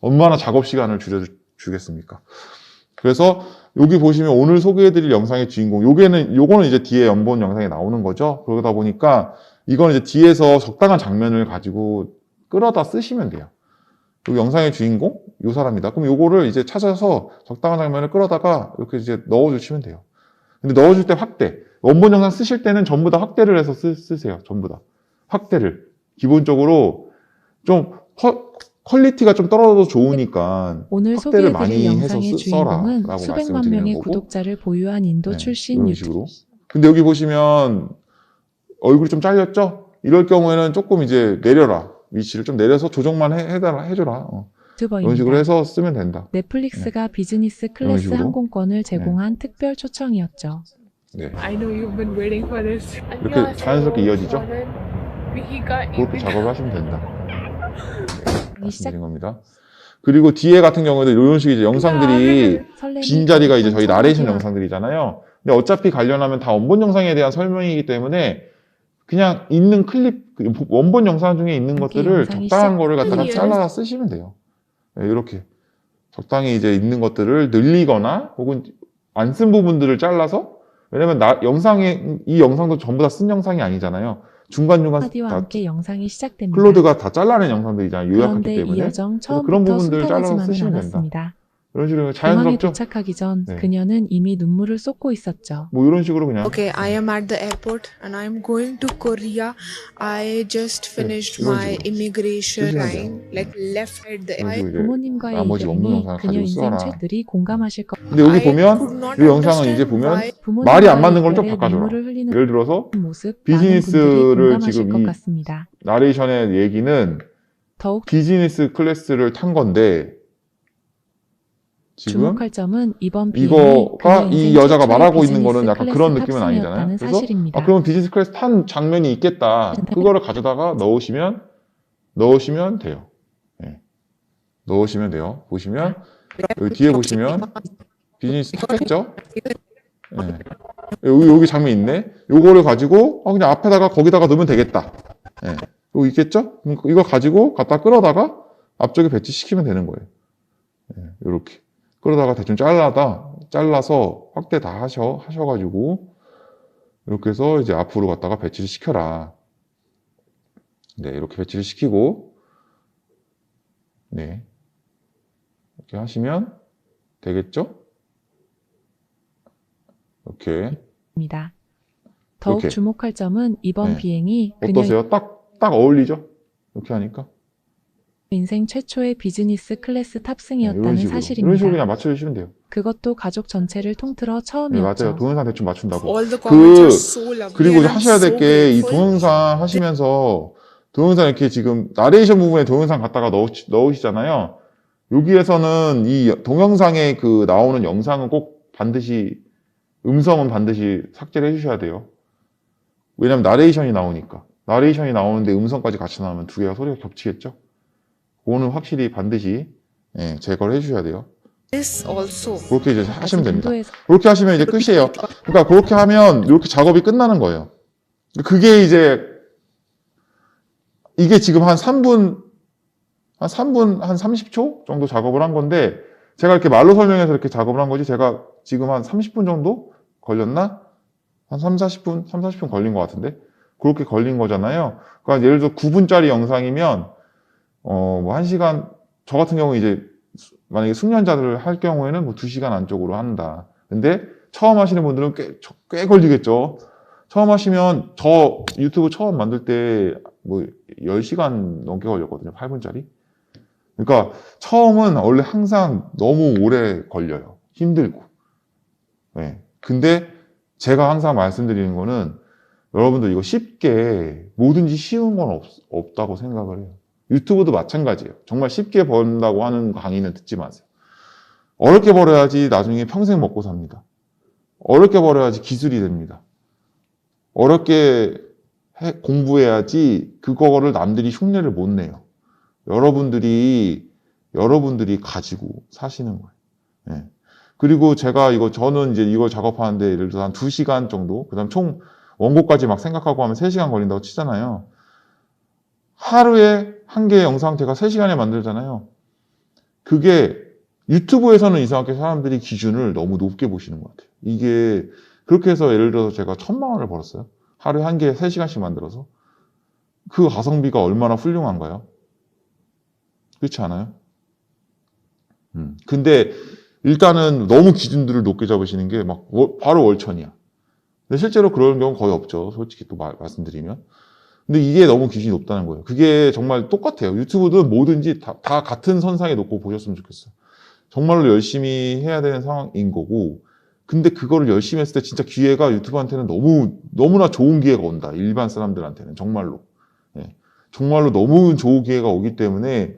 얼마나 작업 시간을 줄여주겠습니까? 그래서 여기 보시면 오늘 소개해드릴 영상의 주인공, 요거는 이제 뒤에 연본 영상에 나오는 거죠. 그러다 보니까 이건 이제 뒤에서 적당한 장면을 가지고 끌어다 쓰시면 돼요. 이 영상의 주인공, 요 사람이다. 그럼 요거를 이제 찾아서 적당한 장면을 끌어다가 이렇게 이제 넣어주시면 돼요. 근데 넣어줄 때 확대. 원본 영상 쓰실 때는 전부 다 확대를 해서 쓰세요. 전부 다. 확대를. 기본적으로 좀 퀄리티가 좀 떨어져도 좋으니까 오늘 확대를 소개해드릴 많이 해서 영상의 써라 주인공은 라고 수백만 말씀을 드리는 명의 거고. 구독자를 보유한 인도 네, 출신 이런 유튜버. 식으로. 근데 여기 보시면 얼굴이 좀 잘렸죠? 이럴 경우에는 조금 이제 내려라. 위치를 좀 내려서 조정만 해줘라. 이런 식으로 해서 쓰면 된다. 넷플릭스가 비즈니스 클래스 식으로. 항공권을 제공한 특별 초청이었죠. 네. I know you've been waiting for this. 이렇게 자연스럽게 이어지죠? 위기가 그렇게 이미 작업을 하시면 된다. 이 시작 말씀드린 겁니다. 그리고 뒤에 같은 경우에도 이런 식의 이제 영상들이 설렘이 빈 자리가 이제 저희 나레이션 청소기와 영상들이잖아요. 근데 어차피 관련하면 다 원본 영상에 대한 설명이기 때문에 그냥 있는 클립, 원본 영상 중에 있는 함께 것들을 영상이 적당한 거를 갖다가 시작하기에는- 잘라서 쓰시면 돼요. 네, 이렇게. 적당히 이제 있는 것들을 늘리거나 혹은 안 쓴 부분들을 잘라서 왜냐면 이 영상도 전부 다 쓴 영상이 아니잖아요. 중간중간 하디와 다 함께 영상이 시작됩니다. 클로드가 다 잘라낸 영상들이잖아요. 요약했기 그런데 이 때문에. 여정 그래서 그런 처음부터 부분들을 잘라서 순탄하지만은 쓰시면 된다. 않았습니다. 이런 식으로 공항에 자연스럽죠? 도착하기 전 네. 그녀는 이미 눈물을 쏟고 있었죠. 뭐 이런 식으로 그냥. Okay, I am at the airport and I'm going to Korea. I just finished 이런 my 식으로 immigration 쓰시면 line, 돼요. like left at the 이런 식으로 이제 부모님과의 나머지 없는 이별이 영상을 그녀 가지고 인생 써라. 최들이 공감하실 것. 근데 여기 I could 보면 not 이 영상은 이제 understand 보면 why 말이 안 맞는 걸 좀 부모님과의 바꿔줘라. 눈물을 흘리는 예를 들어서 모습 비즈니스를 많은 분들이 공감하실 지금 것 이 같습니다. 나레이션의 얘기는 더욱 비즈니스 클래스를 탄 건데 지금 주목할 점은 이번 비행이 이거가 그녀 이 인생 여자가 최초의 말하고 있는 비즈니스 거는 약간 클래스 그런 느낌은 아니잖아요. 탑승이었다는 그래서 사실입니다. 그러면 비즈니스 클래스 탄 장면이 있겠다. 그거를 가져다가 넣으시면 돼요. 예. 넣으시면 돼요. 보시면 여기 뒤에 보시면 비즈니스 탔겠죠? 예. 여기 장면 있네. 요거를 가지고 그냥 앞에다가 거기다가 넣으면 되겠다. 예. 여기 있겠죠? 그럼 이거 가지고 갖다 끌어다가 앞쪽에 배치시키면 되는 거예요. 예. 요렇게. 끌어다가 대충 잘라서 확대 다 하셔가지고 이렇게 해서 이제 앞으로 갖다가 배치를 시켜라. 네, 이렇게 배치를 시키고 네. 이렇게 하시면 되겠죠? 이렇게. 입니다. 더욱 이렇게. 주목할 점은 이번 네. 비행이 그녀 어떠세요? 딱 어울리죠? 이렇게 하니까. 인생 최초의 비즈니스 클래스 네, 탑승이었다는 이런 식으로 사실입니다. 그냥 맞춰주시면 돼요. 그것도 가족 전체를 통틀어 네, 처음이었죠. 맞아요. 동영상 대충 맞춘다고. all the comments are so lovely 그리고 and I'm 하셔야 될 so 게 이 grateful. 동영상 하시면서 동영상 이렇게 지금 나레이션 부분에 동영상 갖다가 넣으시잖아요. 여기에서는 이 동영상에 그 나오는 영상은 꼭 반드시 음성은 반드시 삭제를 해주셔야 돼요. 왜냐면 나레이션이 나오니까. 나레이션이 나오는데 음성까지 같이 나오면 두 개가 소리가 겹치겠죠? 그거는 확실히 반드시 제거를 해주셔야 돼요. This also. 그렇게 이제 하시면 됩니다. 인도에서 그렇게 하시면 이제 끝이에요. 그러니까 그렇게 하면 이렇게 작업이 끝나는 거예요. 그게 이제 이게 지금 한 3분 한 30초 정도 작업을 한 건데 제가 이렇게 말로 설명해서 이렇게 작업을 한 거지 제가 지금 한 30분 정도 걸렸나? 한 40분 걸린 것 같은데 그렇게 걸린 거잖아요. 그러니까 예를 들어 9분짜리 영상이면 뭐 1시간 저 같은 경우 이제 만약에 숙련자들을 할 경우에는 뭐 2시간 안쪽으로 한다. 근데 처음 하시는 분들은 꽤 걸리겠죠. 처음 하시면 저 유튜브 처음 만들 때 뭐 10시간 넘게 걸렸거든요. 8분짜리. 그러니까 처음은 원래 항상 너무 오래 걸려요. 힘들고. 네. 근데 제가 항상 말씀드리는 거는 여러분들 이거 쉽게 뭐든지 쉬운 건 없다고 생각을 해요. 유튜브도 마찬가지예요. 정말 쉽게 번다고 하는 강의는 듣지 마세요. 어렵게 벌어야지 나중에 평생 먹고 삽니다. 어렵게 벌어야지 기술이 됩니다. 어렵게 공부해야지 그거를 남들이 흉내를 못 내요. 여러분들이 가지고 사시는 거예요. 네. 그리고 저는 이제 이걸 작업하는데 예를 들어서 한 2시간 정도, 그 다음 총 원고까지 막 생각하고 하면 3시간 걸린다고 치잖아요. 하루에 한 개의 영상 제가 3시간에 만들잖아요. 그게 유튜브에서는 이상하게 사람들이 기준을 너무 높게 보시는 것 같아요. 이게 그렇게 해서 예를 들어서 제가 1,000만 원을 벌었어요. 하루에 한 개에 3시간씩 만들어서. 그 가성비가 얼마나 훌륭한가요? 그렇지 않아요? 근데 일단은 너무 기준들을 높게 잡으시는 게 막 바로 월천이야. 근데 실제로 그런 경우는 거의 없죠. 솔직히 또 말씀드리면. 근데 이게 너무 기준이 높다는 거예요. 그게 정말 똑같아요. 유튜브든 뭐든지 다 같은 선상에 놓고 보셨으면 좋겠어요. 정말로 열심히 해야 되는 상황인 거고, 근데 그거를 열심히 했을 때 진짜 기회가 유튜브한테는 너무나 좋은 기회가 온다. 일반 사람들한테는. 정말로. 네. 정말로 너무 좋은 기회가 오기 때문에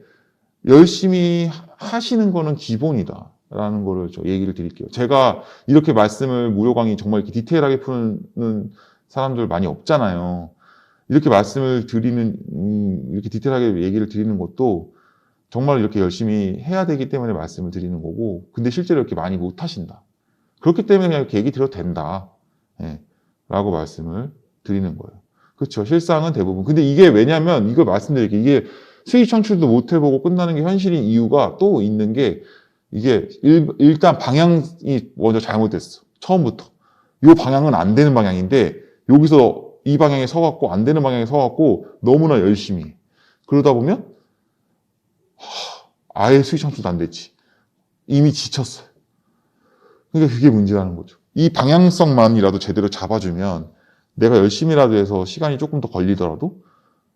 열심히 하시는 거는 기본이다. 라는 거를 저 얘기를 드릴게요. 제가 이렇게 말씀을 무료 강의 정말 이렇게 디테일하게 푸는 사람들 많이 없잖아요. 이렇게 말씀을 이렇게 디테일하게 얘기를 드리는 것도 정말 이렇게 열심히 해야 되기 때문에 말씀을 드리는 거고, 근데 실제로 이렇게 많이 못 하신다. 그렇기 때문에 그냥 이렇게 얘기 드려도 된다. 예, 라고 말씀을 드리는 거예요. 그렇죠. 실상은 대부분. 근데 이게 왜냐면 이걸 말씀드릴게요. 이게 수익 창출도 못 해보고 끝나는 게 현실인 이유가 또 있는 게 이게 일단 방향이 먼저 잘못됐어. 처음부터. 이 방향은 안 되는 방향인데 여기서 이 방향에 서갖고 안 되는 방향에 서갖고 너무나 열심히 해. 그러다 보면 아예 수익 창출도 안 됐지. 이미 지쳤어요. 그러니까 그게 문제라는 거죠. 이 방향성만이라도 제대로 잡아주면 내가 열심히라도 해서 시간이 조금 더 걸리더라도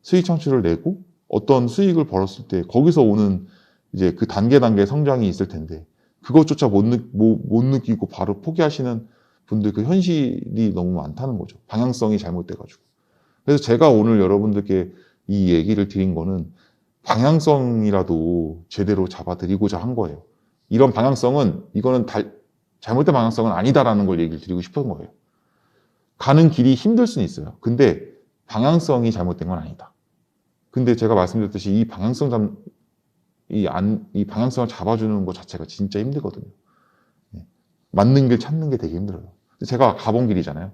수익 창출을 내고 어떤 수익을 벌었을 때 거기서 오는 이제 그 단계 성장이 있을 텐데 그것조차 못 느끼고 바로 포기하시는 분들 그 현실이 너무 많다는 거죠. 방향성이 잘못돼가지고. 그래서 제가 오늘 여러분들께 이 얘기를 드린 거는 방향성이라도 제대로 잡아드리고자 한 거예요. 이런 방향성은 이거는 잘못된 방향성은 아니다라는 걸 얘기를 드리고 싶은 거예요. 가는 길이 힘들 수는 있어요. 근데 방향성이 잘못된 건 아니다. 근데 제가 말씀드렸듯이 이 방향성을 잡아주는 것 자체가 진짜 힘들거든요. 맞는 길 찾는 게 되게 힘들어요. 제가 가본 길이잖아요.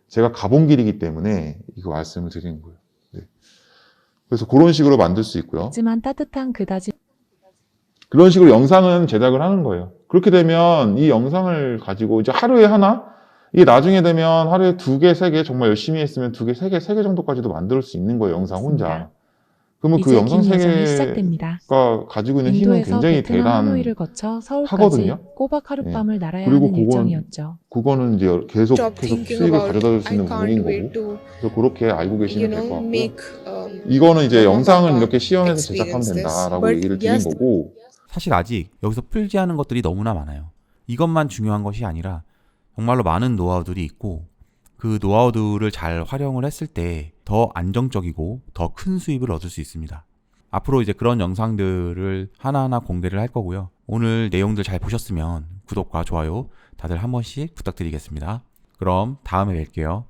제가 가본 길이기 때문에 이거 말씀을 드리는 거예요. 그래서 그런 식으로 만들 수 있고요. 하지만 따뜻한 그다지 그런 식으로 영상은 제작을 하는 거예요. 그렇게 되면 이 영상을 가지고 이제 하루에 하나, 이게 나중에 되면 하루에 2개, 3개, 정말 열심히 했으면 2개, 3개, 3개 정도까지도 만들 수 있는 거예요. 영상 혼자. 맞습니다. 그러면 그 이제 영상 긴 여정이 3개가 시작됩니다. 가지고 있는 힘은 인도에서 굉장히 베트남 하노이를 대단하거든요. 거쳐 서울까지 꼬박 하룻밤을 날아야 그리고 하는 일정이었죠. 그거는 이제 Stop 계속 thinking 수익을 about 가져다 줄 수 I 있는 부분인 can't wait 거고. to 그래서 그렇게 알고 계시면 될 것 같고요. make 이거는 이제 mom and 영상을 papa 이렇게 시연해서 제작하면 experience this. 된다라고 But 얘기를 드린 yes, 거고. 사실 아직 여기서 풀지 않은 것들이 너무나 많아요. 이것만 중요한 것이 아니라 정말로 많은 노하우들이 있고 그 노하우들을 잘 활용을 했을 때 더 안정적이고 더 큰 수입을 얻을 수 있습니다. 앞으로 이제 그런 영상들을 하나하나 공개를 할 거고요. 오늘 내용들 잘 보셨으면 구독과 좋아요 다들 한 번씩 부탁드리겠습니다. 그럼 다음에 뵐게요.